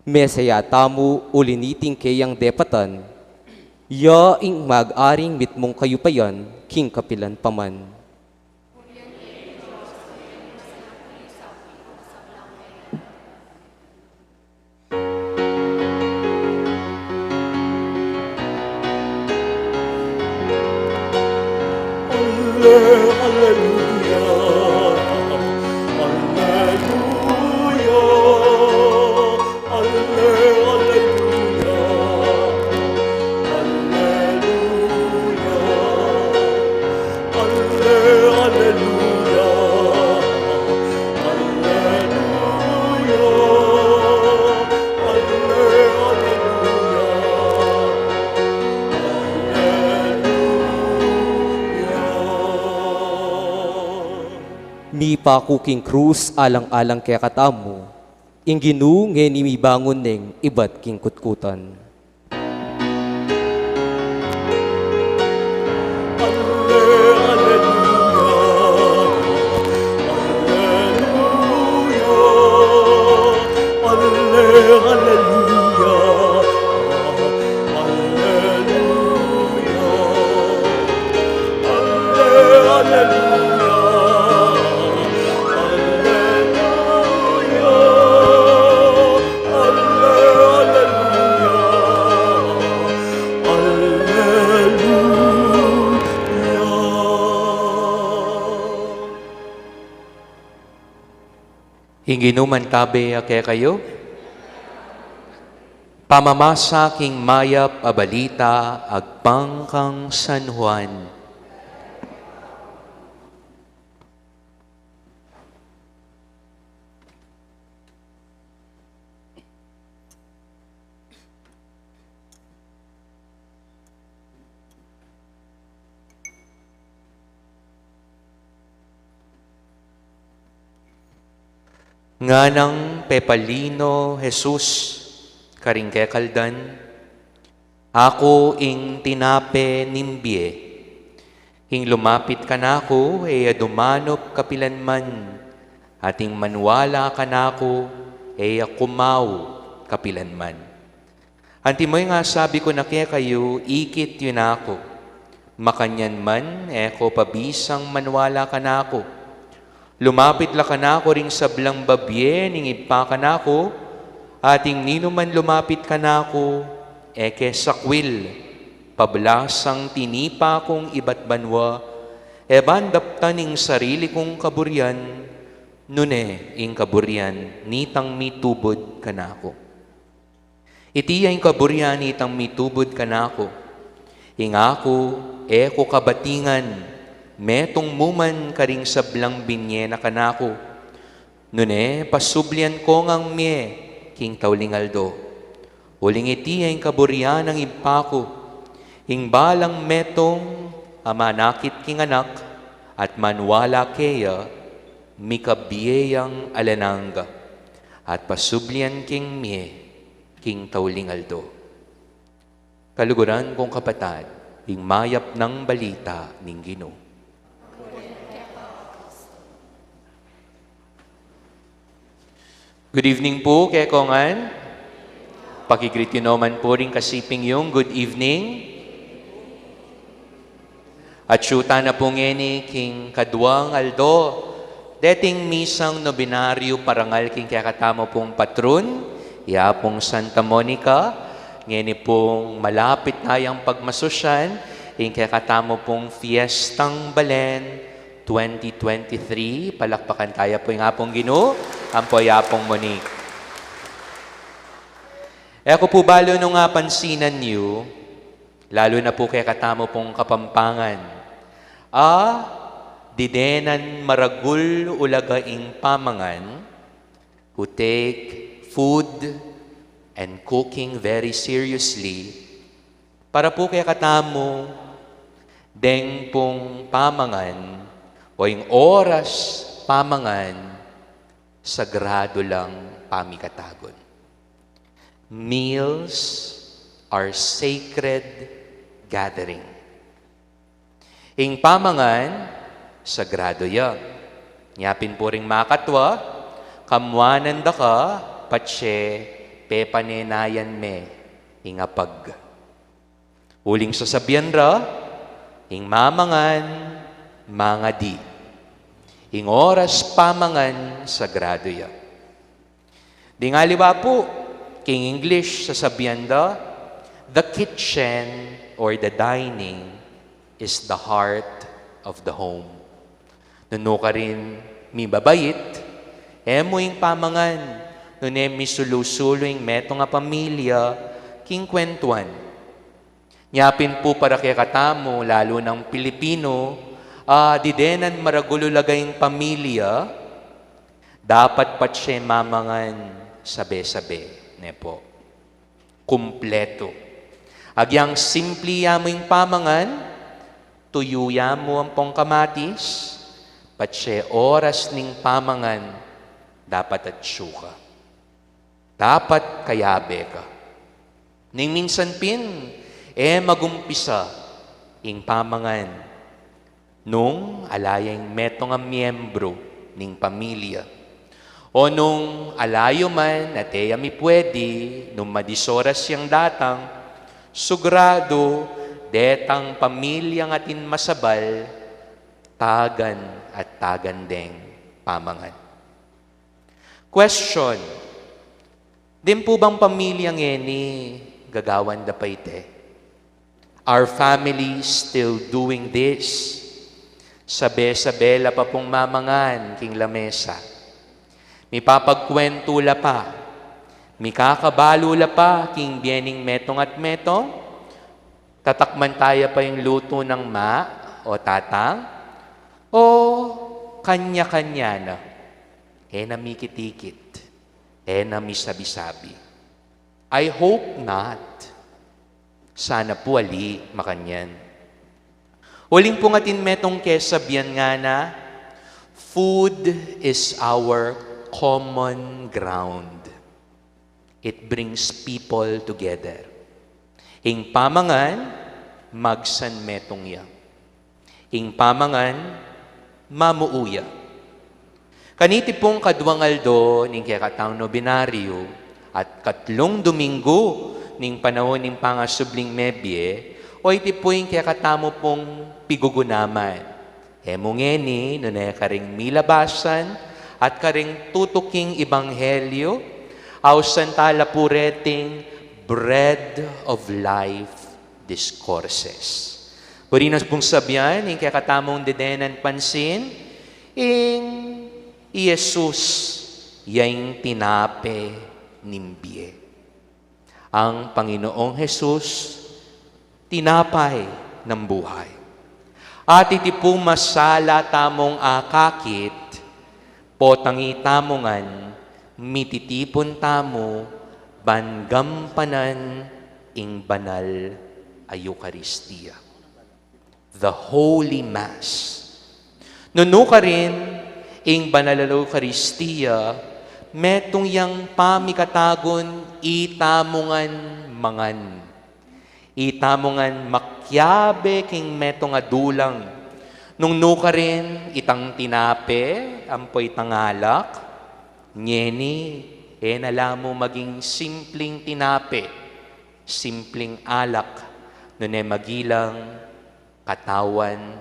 Mesaya tamu uliniting kayang depatan, ya ing mag-aring mitmong kayupayan, king kapilan paman. Mi pakuking krus alang-alang kaya katamu, ing Ginoo ngeni mi bangon ning ibat king kutkutan.
Hinginuman tabi ake kayo. Pamamasa king mayap a balita agpangkang San Juan. Nganang Pepalino Jesus, karingke kaldan, ako ing tinape nimbie, ing lumapit ka nako, dumanop kapilanman, ating manwala ka nako, kumaw kapilanman. Anti mo'y nga sabi ko na kaya kayo, ikit yun ako, makanyan man, ko pabisang manwala ka nako. Lumapit la ka nako ring sablang babye, ningid pa ka nako, ating nino man lumapit ka nako, eke sakwil, pablasang tinipa kong iba't banwa, bandaptaning sarili kong kaburyan, nune ing kaburyan, nitang mitubod ka nako. Iti ang kaburyan, nitang mitubod ka nako, ing ako, eko kabatingan, metong muman karing sablang binye na kanako. Nune, pasublian ko ngang mie, king taulingaldo. Uling iti ang kaburyan ng impako, ing balang metong amanakit king anak, at manwala keya, mikabiyeyang alananga, at pasublian king mie, king taulingaldo. Kaluguran kong kapatad, ing mayap ng balita ning Ginoo. Good evening po, kay Kongan. Pakigreet yun naman po rin kasiping yung good evening. At syuta na po ngeni king Kaduang Aldo, dating misang nobinaryo parangal king kakatamo pong patron, pong Santa Monica, ngeni pong malapit na yung pagmasosyan, king kakatamo pong Fiestang Balen 2023. Palakpakan tayo po yung apong Ginoo. Ampoy apong Monique. Ako po balo nung pansinan niyo, lalo na po kay katamo pong Kapampangan, didenan maragul ulagaing pamangan, who take food and cooking very seriously, para po kay katamo, deng pong pamangan, o yung oras pamangan, sagrado lang pamikatagon. Meals are sacred gathering. Ing pamangan, sagrado yan. Nyapin po ring makatwa, kamwanan da ka, patse, pepanenayan me, ingapag. Uling sasabihan ra, ing mamangan, mga di. Ing oras pamangan, sagrado ya. Di nga liwa po, king English sasabihan da, the kitchen or the dining is the heart of the home. Nuno ka rin mi babayit, mo yung pamangan, nuno mi sulusulo yung meto nga pamilya, king kwentuan. Nyapin po para kaya katamo, lalo ng Pilipino, didenan maragulo lagayng pamilya, dapat pa siya mamangan sabe-sabe, ne po. Kumpleto. Agyang simpli mo yung pamangan, tuyuya mo ang pong kamatis, pat siya oras ning pamangan, dapat at syuka. Dapat kayabe ka. Ning minsan pin, magumpisa ing pamangan, nung alayang meto nga miyembro ning pamilya. O nung alayo man, ateya mi pwede, nung madisoras siyang datang, sugrado, detang pamilya nga tin masabal, tagan at tagandeng pamangan. Question, din po bang pamilyang eni gagawan da pa ite? Are families still doing this? Sabe-sabela pa pong mamangan king lamesa. Mi papagkwentula pa, mi kakabalula pa, king biening metong at metong, tatakman tayo pa yung luto ng ma o tatang, o kanya-kanya na, na mikitikit, na misabi-sabi. I hope not. Sana po ali makanyan. Huling po ngatin metong kesabihan nga na, food is our common ground. It brings people together. Ing pamangan, magsan metong ya. Ing pamangan, mamuuya. Kaniti pong kadwangaldo ning kaya nobinaryo at katlong Domingo ning panahon ning pangasubling mebye o iti po yung kaya katamo pong pigugunaman. Hemongeni, nunay karing milabasan at karing tutuking ibanghelyo ausan tala pureting bread of life discourses. Purinas pong sabyan, yung kaya katamong dedenan pansin, Jesus yung tinape nimbye. Ang Panginoong Jesus, tinapay ng buhay. At iti po masala tamong akakit, potangi tamongan, mititipon tamo, bangampanan ing banal a Eucharistia. The Holy Mass. Nuno ka rin ing banal a Eucharistia, metong yang pamikatagon itamongan mangan. Itamongan makyabe king metong adulang. Nung nuka rin itang tinape, ampoy tangalak, nyeni, nalamo maging simpleng tinape, simpleng alak, nune magilang katawan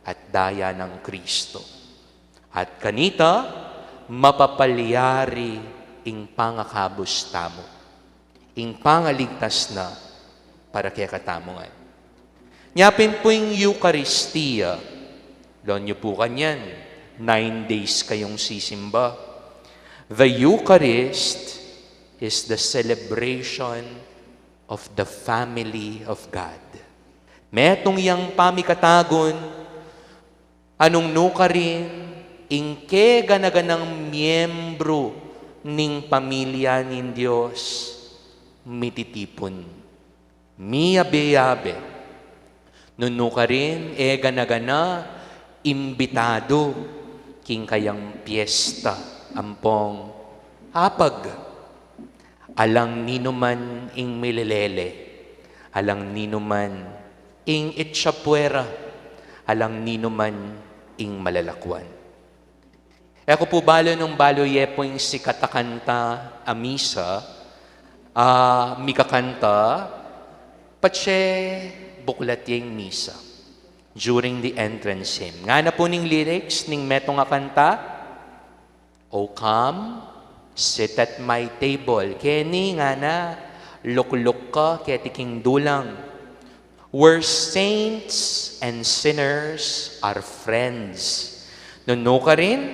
at daya ng Kristo. At kanita, mapapalyari ing pangakabos tamo, ing pangaligtas na para kaya katamongan. Nyapin po yung Eucharistia, doon nyo po kanyan, 9 days kayong sisimba. The Eucharist is the celebration of the family of God. Metong yang pamikatagon, anong nuka rin, ingke ganaganang miyembro ning pamilya nin Diyos, mititipon. Miyabe-yabe. Nuno ka rin, ganagana, imbitado, king kayang piyesta, ampong hapag. Alang ninuman ing mililele, alang ninuman ing itsapuera, alang ninuman ing malalakwan. Ako po balo nung baloye po yung sikatakanta amisa, mikakanta, patse buklat yung misa during the entrance hymn. Nga na po ning lyrics ning metong nga kanta, O come, sit at my table. Keni nga na, lukluk ka, ketiking dulang. Where saints and sinners are friends. Nuno ka rin,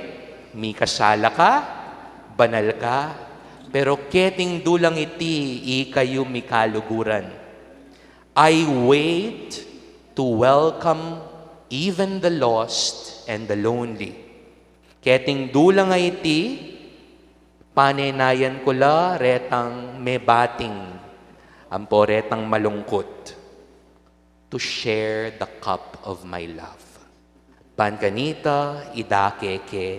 mi kasala ka, banal ka, pero keting dulang iti, ikayo mi kaluguran. I wait to welcome even the lost and the lonely. Keting dulang nga iti, panenayan ko la retang may bating, ampo retang malungkot, to share the cup of my love. Pankanita, idakeke,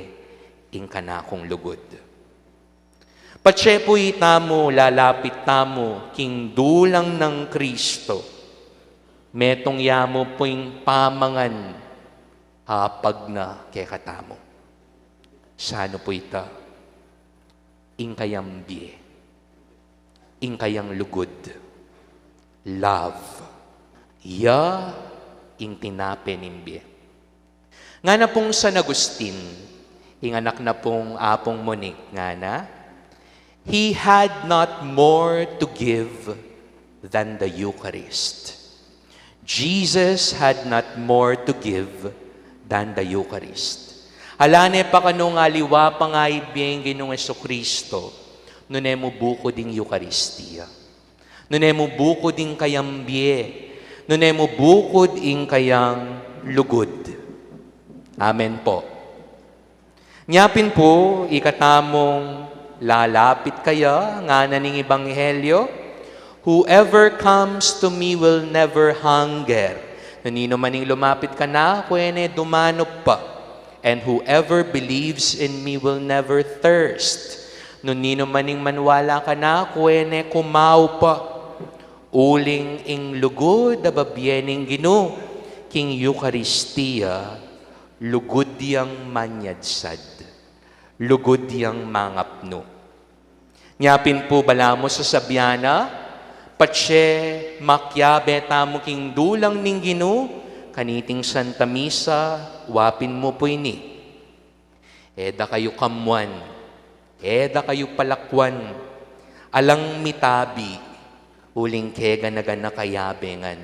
ingkanakong lugod. Patsepoy tamo, lalapit tamo, king dulang ng Kristo. Metong yamo po'y pamangan, hapag na kekatamo. Sano po ita? Ing kayang biye. Ing kayang lugod. Love. Ya, ing tinape nimbiye. Nga na pong San Agustin, ing anak na pong apong Monique, nga na, he had not more to give than the Eucharist. Jesus had not more to give than the Eucharist. Alane pa kanong aliwa pa nga ibiyeng Ginoong Kristo, nunemo buko ding Eucharistia. Nunemo buko ding kayambye. Nunemo bukod ing kayang lugod. Amen po. Nyapin po, ikatamong lalapit kaya nga naning Ebanghelyo, whoever comes to me will never hunger. Nanino maning lumapit ka na, kuwene dumanop pa. And whoever believes in me will never thirst. Nanino maning manwala ka na, kuwene kumaw pa. Uling ing lugod da babyening Ginoo, king Eucharistia, lugod diyang manyadsad. Lugod diyang mangapno. Nyapin po balamo sa sabyana, patse makyabe tamo king dulang ning Ginoo, kaniting Santa Misa, wapin mo po ini. Eda kayo kamwan, eda kayo palakwan, alang mitabi, uling kega nagan na kayabengan.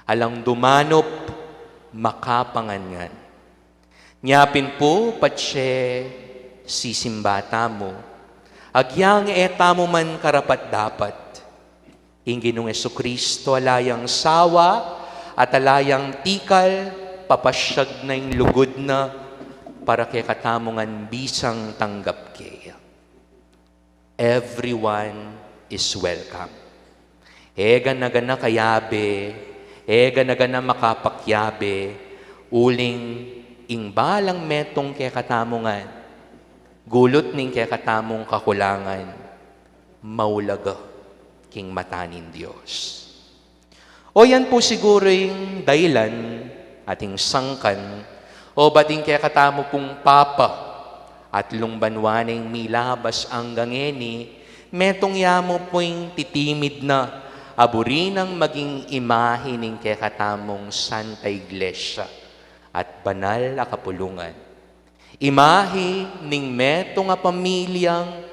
Alang dumanop, makapangangan. Nyapin po, patse sisimbata mo, agyang etamo man karapat dapat. Ing Ginoong Kristo alayang sawa at alayang tikal, papasyag na yung lugod na para kay katamongan bisang tanggap kaya. Everyone is welcome. Ega na gana kayabe, ega na gana makapakyabe, uling ingbalang metong kay katamongan, gulot ning kay katamong kakulangan, maulaga king matanin Diyos. O yan po siguro yung dahilan ating sangkan o bating kaya katamo pong papa at lungbanwaning milabas ang gangeni, metong yamo po yung titimid na aburinang maging imahe ning kaya katamong Santa Iglesia at banal a kapulungan. Imahe ning metong a pamilyang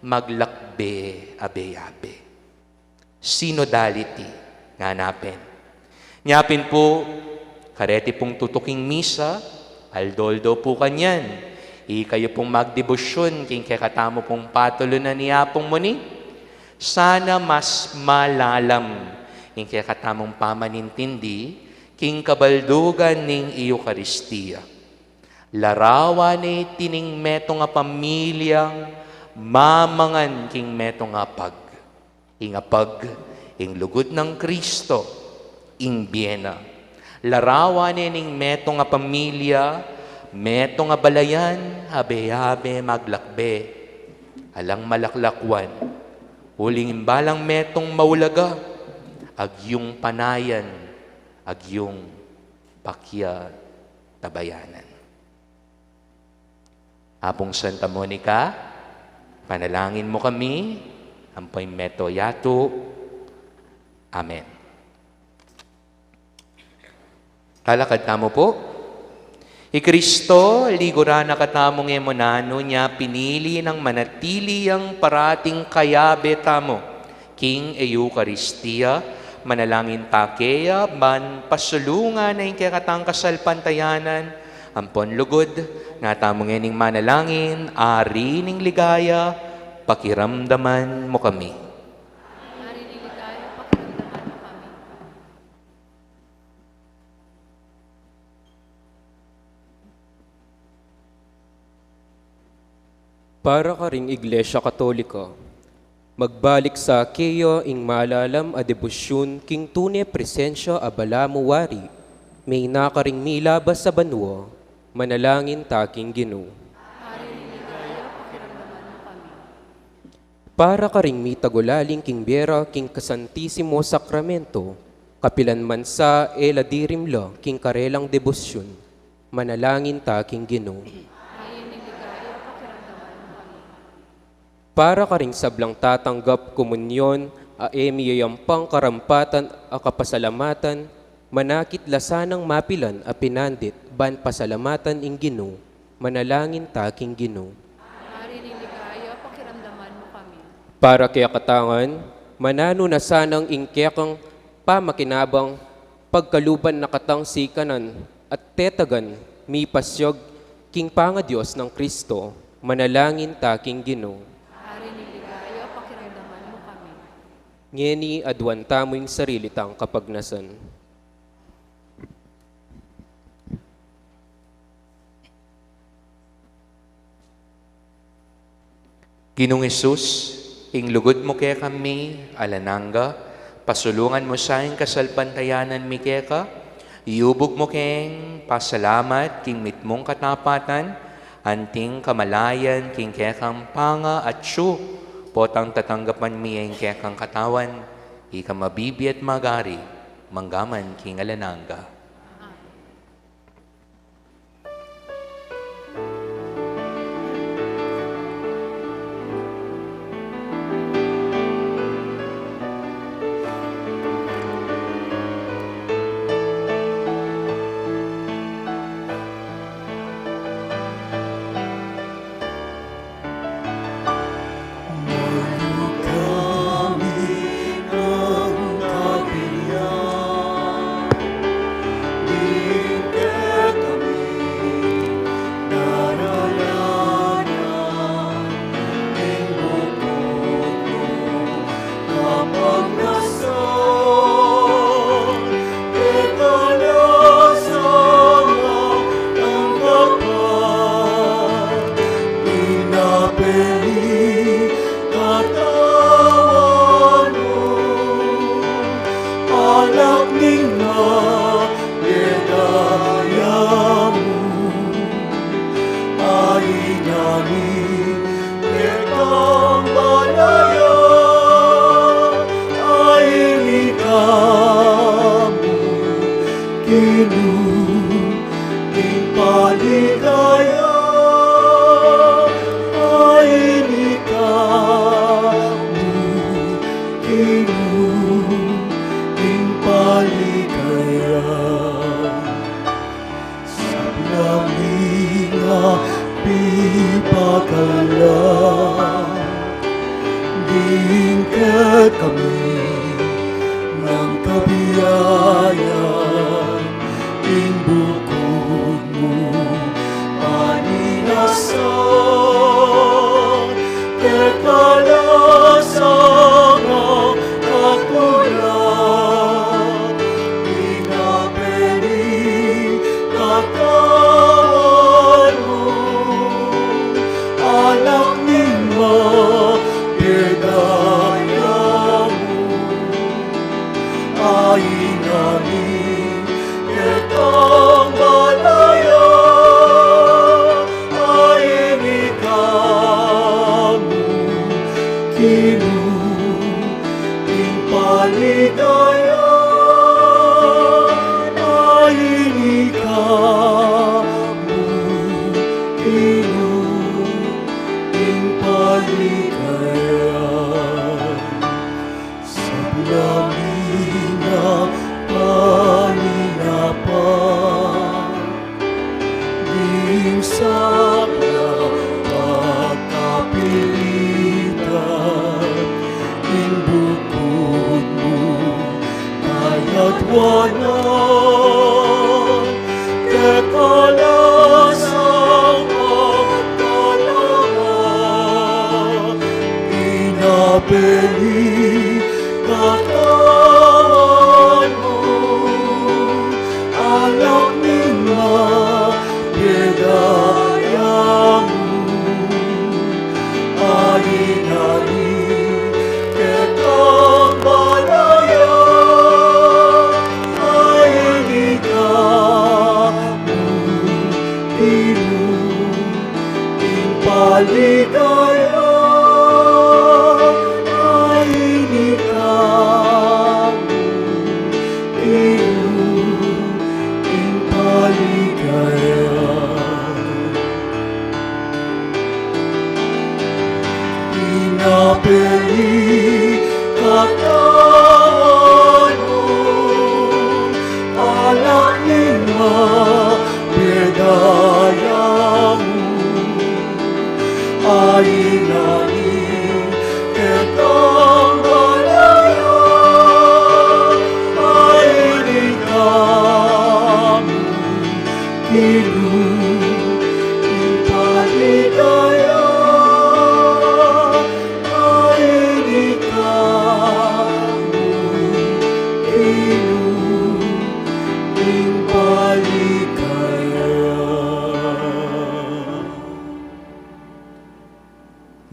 maglakbe abe-abe. Synodality nga napin. Nyapin po, kareti pong tutuking misa, aldoldo po kanyan. Kayo pong magdebosyon, king kakatamo pong patulo na niyapong muni. Sana mas malalam, king kakatamong pamanintindi, king kabaldugan ning Eucharistia. Larawan ni tining metong nga pamilyang mamangan king metong nga pag. Ingapag, ing lugod ng Kristo, ing biyena. Larawan ning meto nga pamilya, meto nga balayan, habe-habe maglakbe, alang malaklakwan, huling imbalang metong maulaga, agyong panayan, agyong pakya tabayanan. Apong Santa Monica, panalangin mo kami, ampoy meto yato. Amen. Talakad tamo po. Kristo, ligura na katamong emonano niya pinili ng manatili ang parating kayabe tamo. King Eucharistia, manalangin takeya, man pasulungan na yung kakatang kasalpantayanan, ampon lugod, nga tamong ening manalangin, ari ning ligaya, pakiramdaman mo kami.
Para ka ring Iglesia Katolika, magbalik sa keyo ing malalam a debosyon king tune presensya a balamo wari, may nakaring milabas sa banwa, manalangin taking Ginoo. Para ka ring mitagulaling king biyera king kasantisimo sakramento, kapilan man sa eladirimla king karelang debosyon, manalangin taking Ginoo. Para ka ring sablang tatanggap komunyon, aemiyayampang karampatan a kapasalamatan, manakit lasanang mapilan a pinandit, ban pasalamatan ing Ginoo, manalangin taking Ginoo. Para kaya katangan, manano na sanang ingkekang pamakinabang, pagkaluban na katang sikanan, at tetagan, mi pasyog, King Panga Diyos ng Kristo, manalangin taking Ginoo.
Hari ni Ligaya, pakiramdaman mo kami.
Ngeni adwanta mo yung sarili tang kapagnasan.
Ginong Isus, ing lugod mo kaya kami, alananga, pasulungan mo sa ing kasalpantayanan mi kaya ka, iubog mo keng pasalamat, king mitmong katapatan, anting kamalayan, king kaya kang panga at siyo, potang tatanggapan mi ang kaya kang katawan, ika mabibi at magari, manggaman king alananga.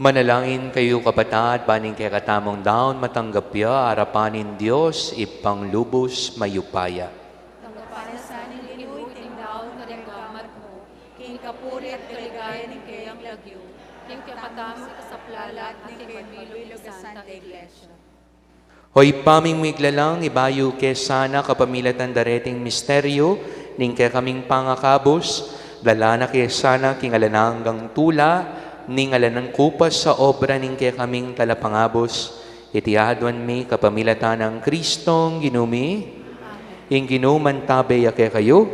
Manalangin kayo kabataan, baning kay katamong daon, matanggap ya, arapanin Diyos, ipang lubos, mayupaya.
Tanggapan sa nilinuy, tingdaon, kadagamat mo, king kapuri at kaligaya ng kayang lagyo, king kakatamo sa plalat, at king pagbilog sa Santa Iglesia.
Hoy paming miglalang, ibayo ke sana kapamilatan dareting misteryo, ning kay kaming pangakabos, dala na kay sana king alananggang tula, ning alanang kupas sa obra ning kay kaming talapangabos, itiadwan mi kapamilatan ng Kristong ginumi, ing ginuman tabe yake kayo,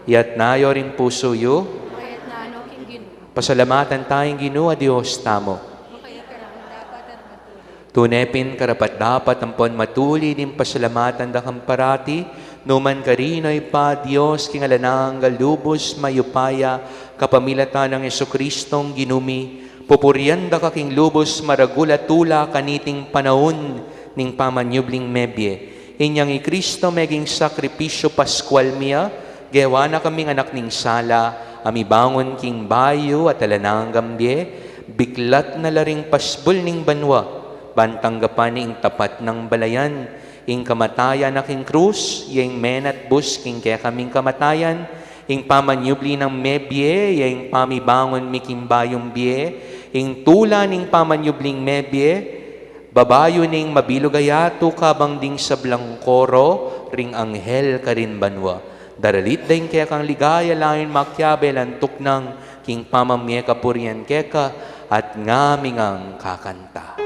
yat nayo rin puso yo,
Mayat na ano king ginu,
pasalamatan tayong ginu a Diyos tamo.
makaya karang dapat at matuloy.
Tunepin karapat dapat ampon matuli din pasalamatan da kang parati, numan karinoy pa Diyos king alanang galubos mayupaya, kapamilatan ng Jesucristong ginumi, pupurian da kaking lubos maragula tula kaniting panahon ning pamanyubling mebye. Inyang Kristo meging sakripisyo paskwal miya, gewa na kaming anak ning sala, amibangon king bayo at alanang gambye, biklat na laring pasbol ning banwa, bantanggapan ning tapat ng balayan, ing kamatayan na king krus, yung menat bus king kaya kaming kamatayan, ing pamanyubli ng mebye, yung pamibangon miking bayong bie, ing tula ning pamanyubling mebye, babayo ning mabilugayato kabang ding sablang koro, ring anghel karin banwa. Daralit daing kaya kang ligaya lain makyabel antok ng king pamamye kapurian keka at ngaming ang kakanta.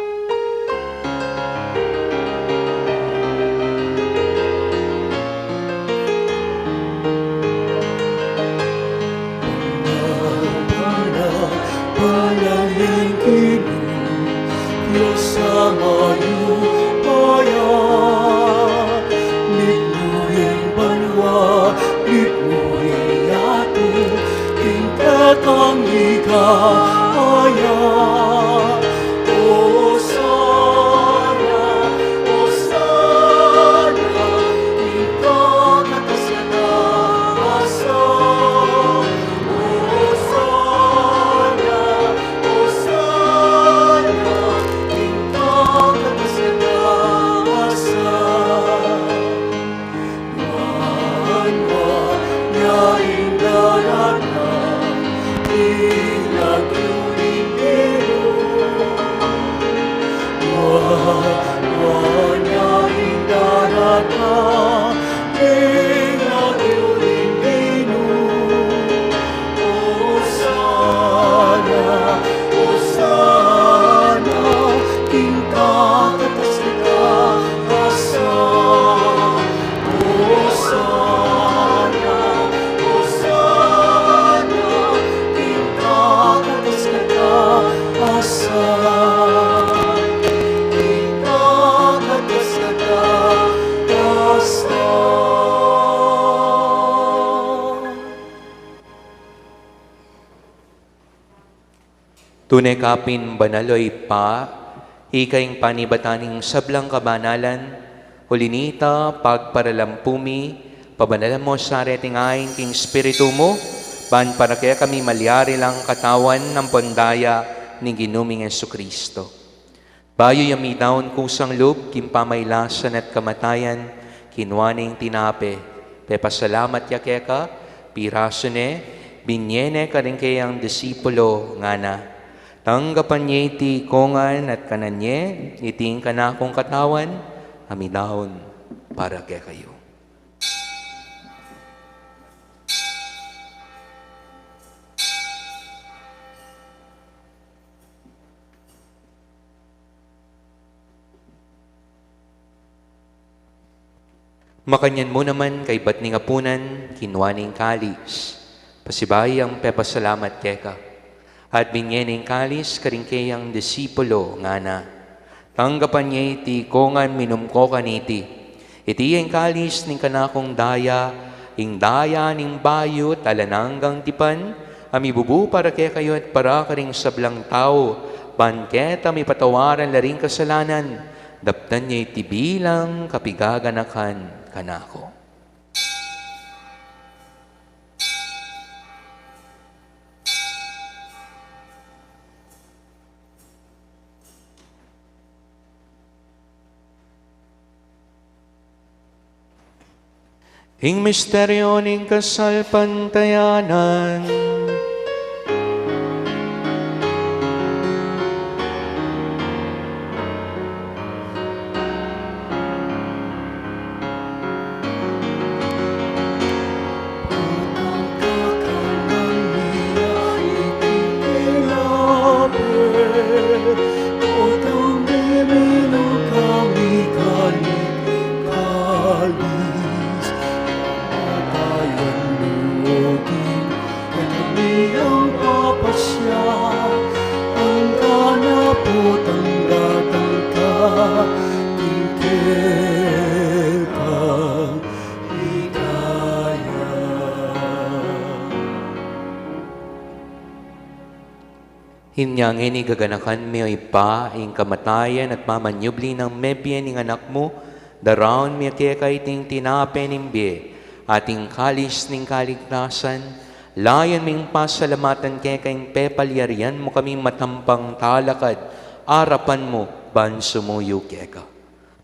Panalangin Diyos sa mayupaya, nitmuhin banwa, nitmuhin ato, tingkat ang ligaya. O sana, tingkat atas asa.
Tunay kapin banaloy pa, ikaing panibataning sablang kabanalan, hulinita pagparalampumi, pabanalan mo sa reting aing king spiritu mo, ban para kaya kami malyari lang katawan ng pandaya ni ginuming Jesucristo. Bayo yami daon kusang loob, kimpamaylasan at kamatayan, kinwaning tinape, pepasalamat yakeka, pirasone, binyene ka rin kayang disipulo nga na. Tanggapan niya iti kongan at kananye, iting kanakong katawan, amidahon para kaya kayo. Makanyan mo naman kay batning apunan, kinwaning kalis. Pasibay ang pepasalamat keka. At binyening kalis karingkayang disipulo nga na. Tanggapan niya iti kongan minumko kaniti. Iti ang kalis ning kanakong daya, ing daya ning bayo talananggang tipan, amibubu para kaya kayo at para karing sablang tao, banketa may patawaran laring kasalanan, daptan niya iti bilang kapigaganakan kanako. Ing misteryo ning kasalpantayanan, hinyang ini gaganakan mi o ipa, ing kamatayan at mamanyubli ng mebyen ning anak mo, daraon mi kaya kaiting tinapen imbe, ating kalis ning kaligtasan, layan ming pasalamatan kaya kayong pepalyarian mo kami matampang talakad, arapan mo, ban sumuyo kaya ka.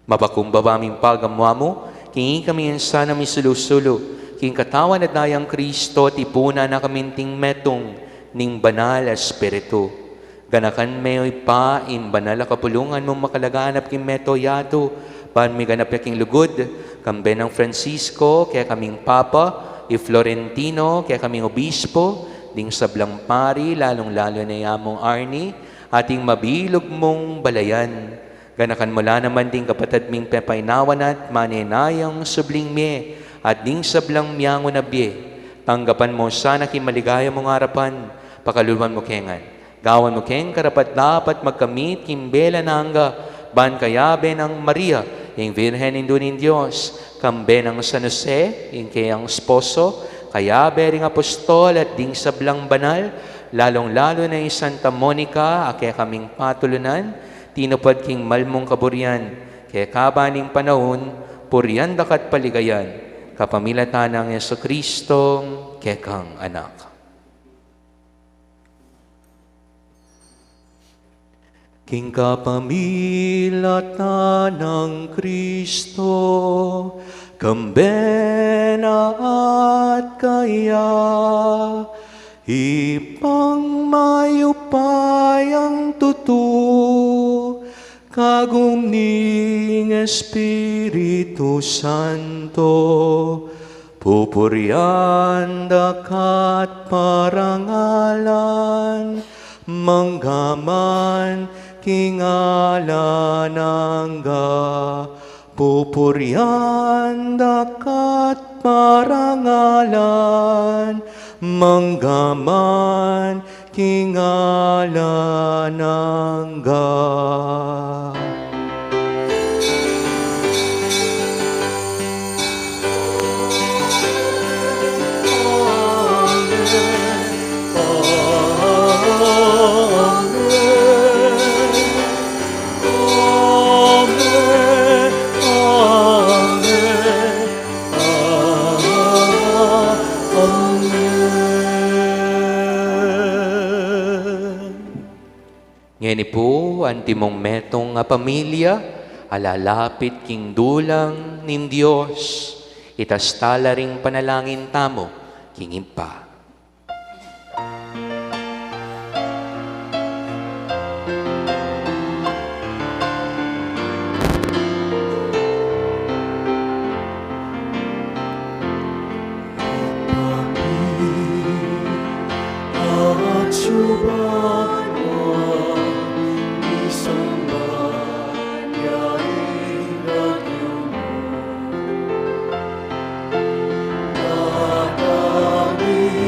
Mapakumbaba ming pagamwa mo, kingi kami yan sana misulusulo, king katawan at dayang Kristo, tipuna na kaminting metong, ning banal espiritu. Ganakan meoy pa, in banal kapulungan mong makalaganap king meto yato, pan may ganap yaking lugod, kambe ng Francisco, kaya kaming Papa, Florentino, kaya kaming Obispo, ding sablang pari, lalong-lalo na yamong Arnie, ating mabilog mong balayan. Ganakan mula naman ding kapatid ming pepaynawan at maninayang subling me, at ding sablang miyango na bie. Tanggapan mo sana kimaligaya mong harapan, pakaluluan mo kengan. Gawan mo keng karapat dapat magkamit kimbela na hangga, ban kayabe ng Maria, yung Virhen Indunin Diyos, kambe ng San Jose, yung kayang esposo, kayabe ring apostol at ding sablang banal, lalong-lalo na yung Santa Monica, kaya kaming patulunan, tinupad king malmong kaburian, kaya kabaning panahon, purian dakat paligayan, kapamilatan ng Yesu Kristong kekang anak. King kapamilatan ng Kristo, kambena at kaya, ipang mayupayang tutu, kagumning Espiritu Santo, pupurian dakat parangalan, manggaman, kingala nangga, pupurian dakat parangalan, manggaman, kingala nangga. Ngeni po, antimong metong nga pamilya, alalapit king dulang nin Diyos, itas tala ring panalangin tamo, king impa.
Kami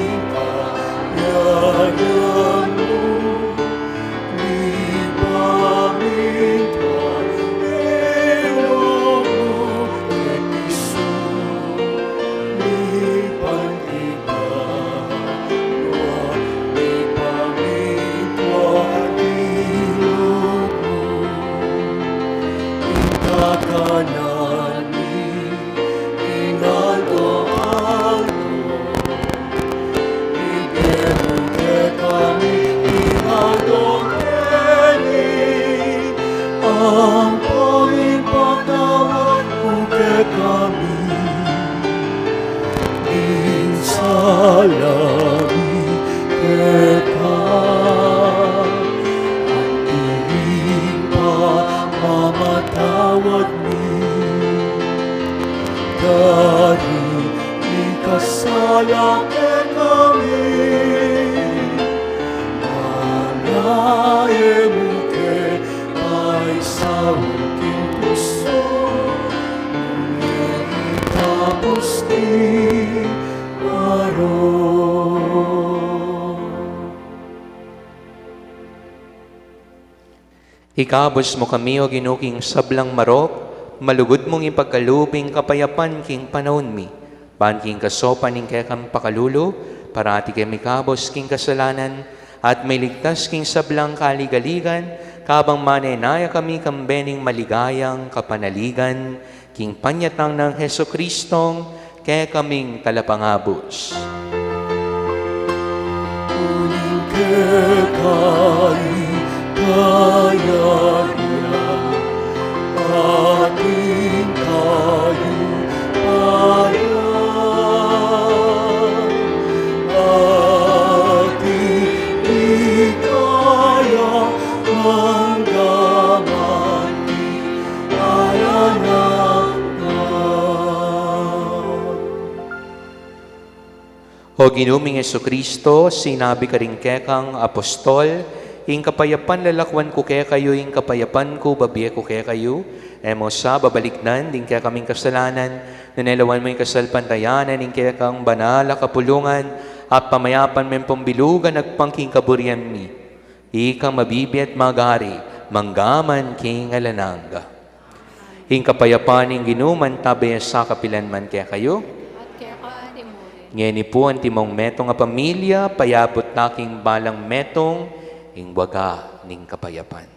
Hikabos mo kami o ginuking sablang marok, malugod mong ipagkaluping kapayapan king panahon mi. Pan king kasopan ning kekam pakalulo, parati kami kabos king kasalanan, at may ligtas king sablang kaligaligan, kabang manenaya kami kambening maligayang kapanaligan, king panyatang ng Heso Kristong, kaya kaming talapangabos.
Uling kekay kaya niya, ating kayo ating ikaya manggaman ni
O ginuming Yesu Kristo, sinabi ka rin kekang apostol, ing kapayapan lalakwan ko kaya kayo, ing kapayapan ko babiye ko kaya kayo, emo sa babaliknan, din kaya kaming kasalanan, nanelawan mo yung kasalpantayanan, ing kaya kang banala kapulungan, at pamayapan men pambilugan, nagpangking kaburian mi. Ikang mabibi at magari, manggaman king alananga. Ing kapayapan ing ginuman, tabay sa kapilan man kaya kayo,
At kaya kaani mo rin.
ngeni po ang timong metong nga pamilya, payabot naking balang metong, ing waga ning kapayapan.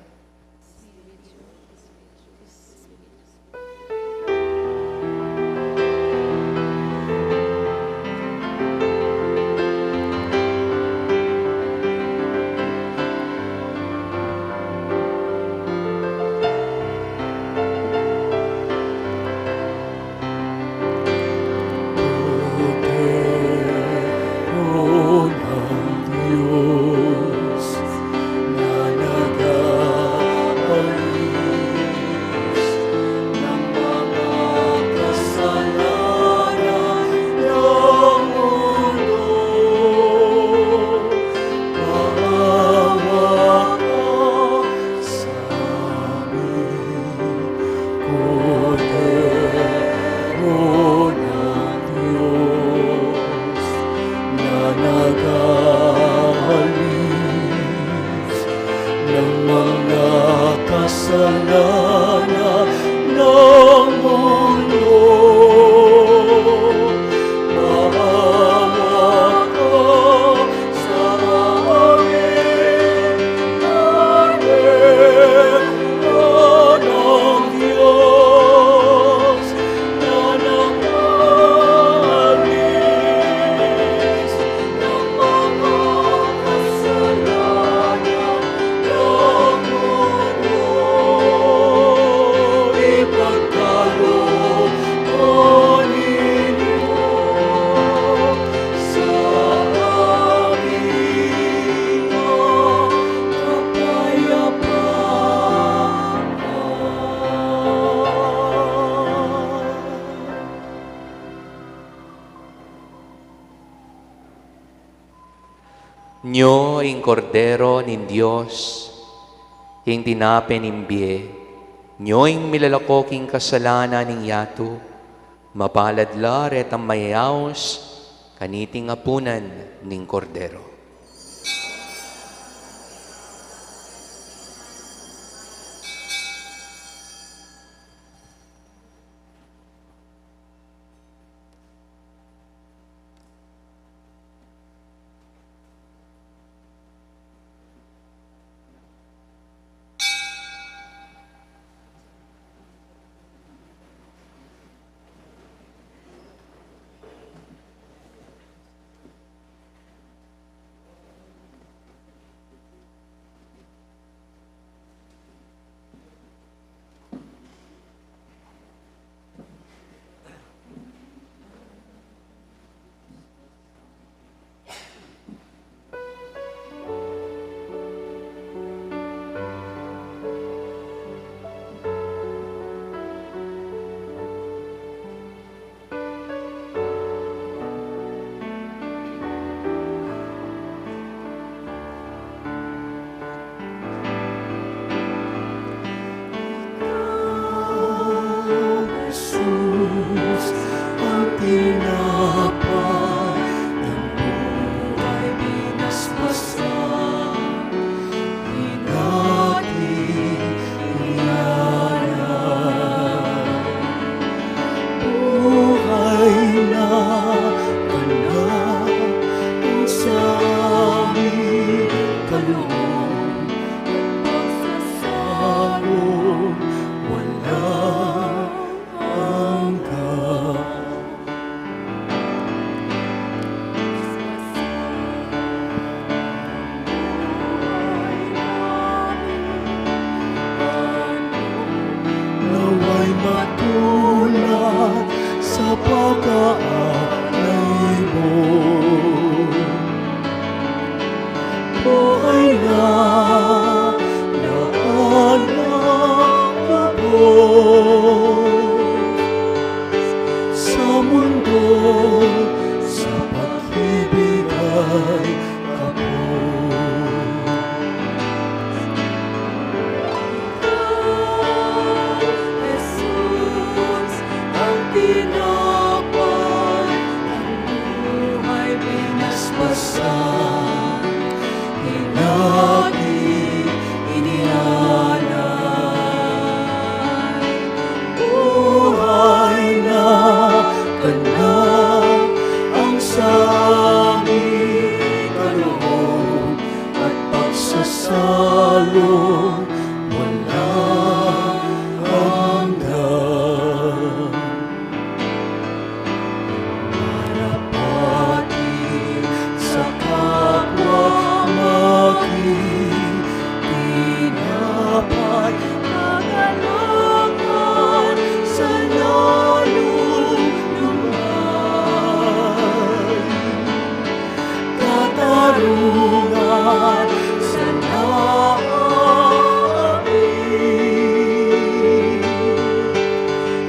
Nyo ing kordero nin Dios, ing tinapen imbie, nyo ing milalakoking kasalanan ning yato, mapaladla ret ang mayayaos, kaniting apunan ning kordero.
matulad sa pag-aalay mo. Buhay na anak lubos sa mundo, sa pag-ibig ay kapos. Jesus, ang tinapay, ang buhay pinaspasan, hinagi, inialay. Buhay na kanya ang saming kaloob at pagsasalong walang hanggan. Marapati sa kapwa makikinapay, kagalakan sa lalong lumay. Katarungan sa naaming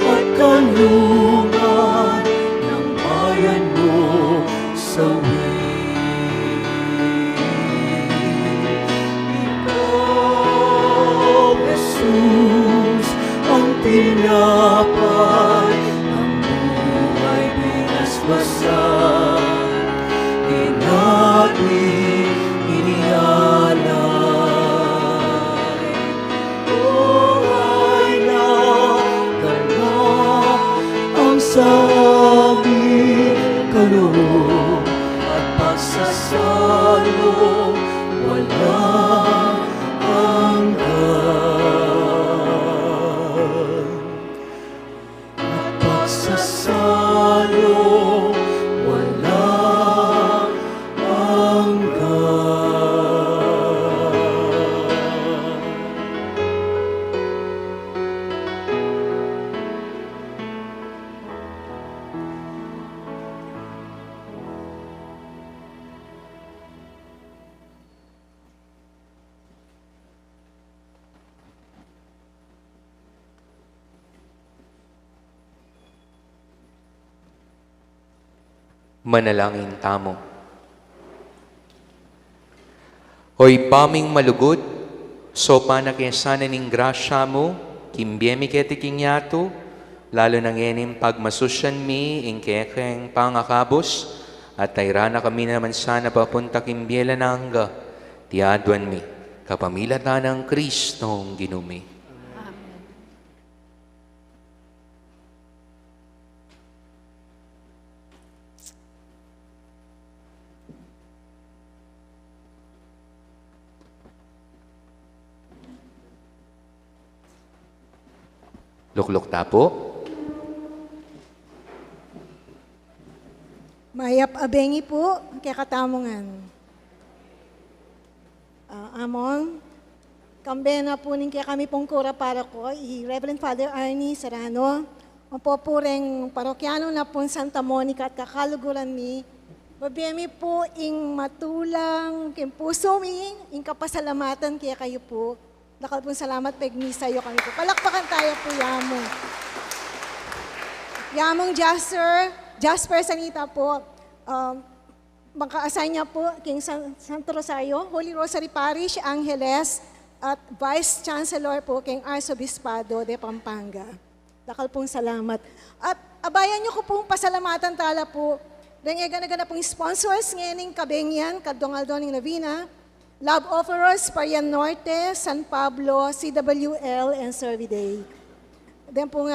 at kanlungan ng bayan mo sa Ikaw, Jesus, ang tinapay, ang buhay pinaspasan, hinati, inialay. Buhay na ganap ang saming kaloob at pagsasalong walang hanggan. At pagsasalong walang hanggan.
Manalangin tamo. Hoy paming malugod, so panakyasanan ning grasya mo, kimbiemi keti kinyato, lalo nang enim pagmasusyan mi, ingkekeng pangakabos, at tayrana kami naman sana papunta kimbiela na hangga, tiadwan mi, kapamilata ng Kristong ginumi. Lukluk tapo.
Mayap abengi po, kaya katamongan. Amon, kambena po nin kaya kami pong kura para ko, Reverend Father Arnie Serrano, ang po pureng parokyano na po Santa Monica at kakaluguran mi, babiyami po ing matulang, king puso mi, ing kapasalamatan kaya kayo po. Dakal pong salamat pagmisa yo kami po. Palakpakan tayo po yamo. Yamong Jasper Sanita po, magka-assign niya po King Santo Rosario, Holy Rosary Parish, Angeles, at Vice Chancellor po King Arsobispado de Pampanga. Dakal pong salamat. At abayan niyo ko pong pasalamatan tala po, dengega na pong sponsors ngayon kabengyan, kadongal-doning Navina, Love Offerers, Parian Norte, San Pablo, CWL, and Survey Day. Then po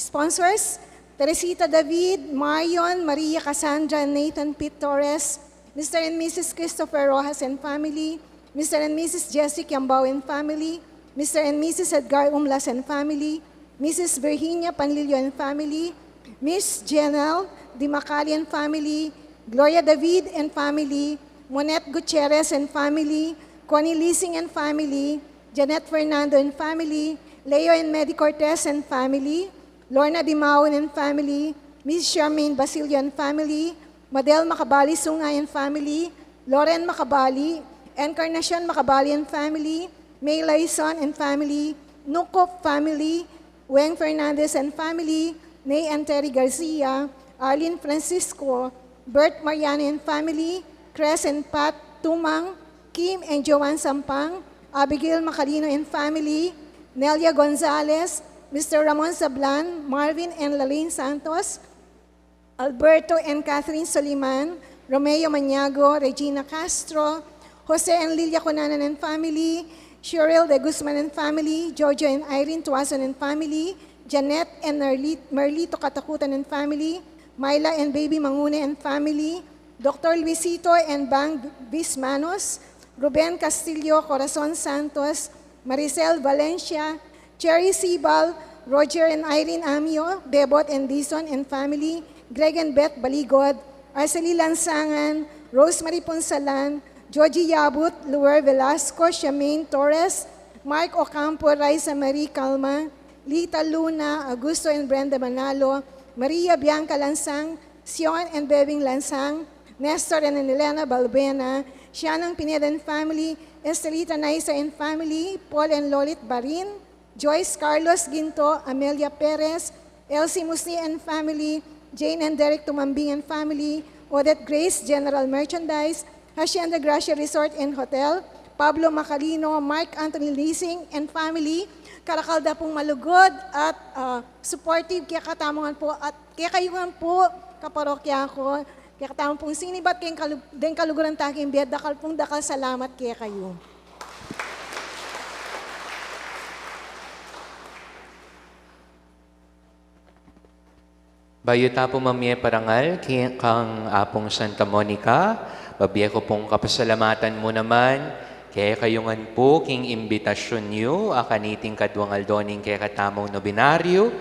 sponsors, Teresita David, Marion, Maria Cassandra, Nathan Pete Torres, Mr. and Mrs. Christopher Rojas and family, Mr. and Mrs. Jessie Kiambao and family, Mr. and Mrs. Edgar Umlas and family, Mrs. Virginia Panlilio and family, Miss Janelle Dimacali and family, Gloria David and family, Monette Gutierrez and family, Connie Leasing and family, Janet Fernando and family, Leo and Medi Cortez and family, Lorna Dimaon and family, Miss Charmaine Basilio and family, Madel Macabali Sungay and family, Loren Macabali, Encarnacion Macabali and family, May Laison and family, Nukop family, Weng Fernandez and family, Nay and Terry Garcia, Arlene Francisco, Bert Mariano and family, Cres and Pat Tumang, Kim and Joanne Sampang, Abigail Macalino and family, Nelia Gonzalez, Mr. Ramon Sablan, Marvin and Lalaine Santos, Alberto and Catherine Soliman, Romeo Maniago, Regina Castro, Jose and Lilia Conanan and family, Cheryl De Guzman and family, Jojo and Irene Tuason and family, Janet and Merlito Katakutan and family, Myla and Baby Mangune and family, Dr. Luisito and Bang Bismanos, Ruben Castillo, Corazon Santos, Maricel Valencia, Cherry Sibal, Roger and Irene Amio, Bebot and Dison and family, Greg and Beth Baligod, Arcely Lansangan, Rosemary Ponsalan, Joji Yabut, Luer Velasco, Shamaine Torres, Mark Ocampo, Raisa Marie Calma, Lita Luna, Augusto and Brenda Manalo, Maria Bianca Lansang, Sion and Bebing Lansang, Nestor and Elena Balbena, Shannon Pineda and family, Estelita Naisa and family, Paul and Lolit Barin, Joyce Carlos Ginto, Amelia Perez, Elsie Musni and family, Jane and Derek Tumambing and family, Odette Grace, General Merchandise, Hacienda Gracia Resort and Hotel, Pablo Macalino, Mark Anthony Leasing and family, Karakalda pong malugod at supportive kaya katamangan po at kaya kayuhan po kaparokya ko, kaya katamangan pong sinibat kayong den kaluguran taking biyad, dakal pong dakal salamat kaya kayo.
Bayuta po mamye parangal kang apong Santa Monica, babiya ko pong kapasalamatan mo naman, kaya kayungan po king imbitasyon niyo, akaniting kadwang aldoning kaya katamong nobinaryo,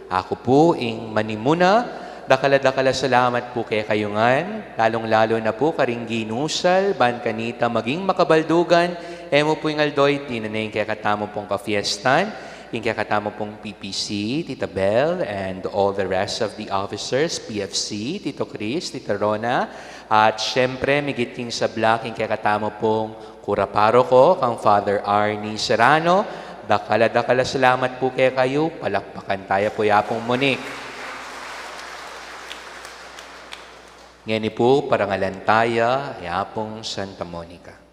ako po ing manimuna, dakala salamat po kaya kayungan, lalong-lalo na po karing ginusal, ban kanita maging makabaldugan, emo po yung aldoy, tinanay kaya katamong pong kafiestan, yung kaya katamo pong PPC, Tita Bel, and all the rest of the officers, PFC, Tito Chris, Tita Rona, at syempre, migiting sa black, yung kaya katamo pong kuraparo ko, kang Father Arnie Serrano, dakala salamat po kaya kayo, palakpakan tayo po yapong muni. Ngayon po, parangalan tayo, yapong Santa Monica.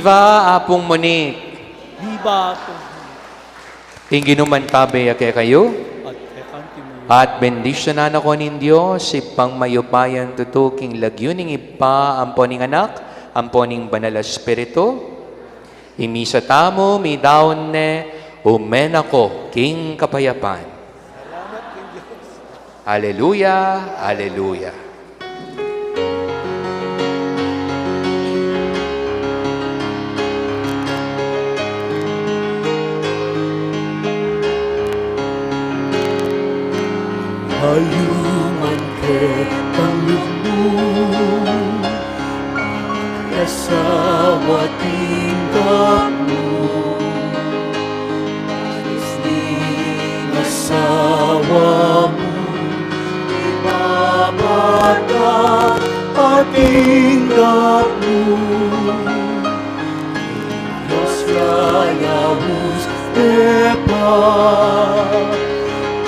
Viva Apong Monique!
Viva po.
Inginuman tabi kay kayo,
At ekanti mo.
at bendisyonan ako nin Diyos, ipang mayupayan tutuking lagyuning ipa, amponing anak, amponing banal espiritu, imisa tamo, mi daon ne, umen ako, king kapayapan. Hallelujah, hallelujah.
Hayuman ke panglubong, kasawa tingkapmu, asawa mo, ibabata at tingkapmu. Diyos rayawus tepa,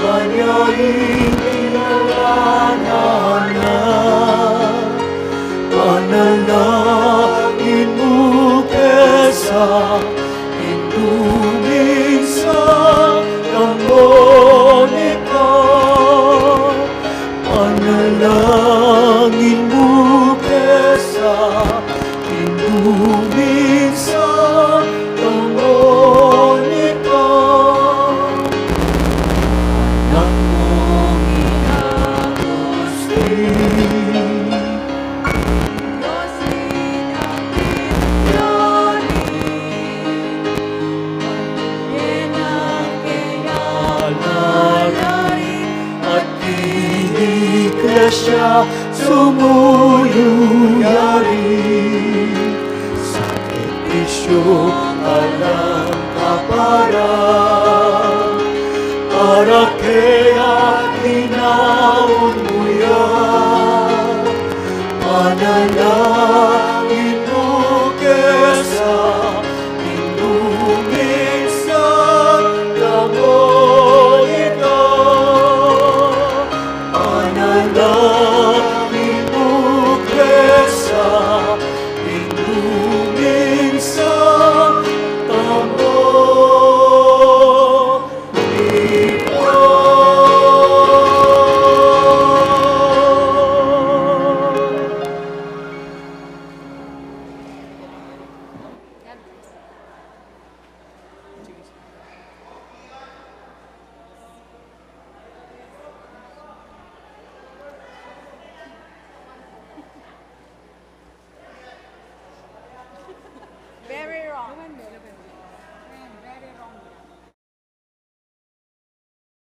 Panyaing kinalanan na, panalangin mo kesa, induming sa kamonika. Panalangin mo kesa, induming sa kamonika. Iglesia sumuyuyari, sakripisyo alam kaparan.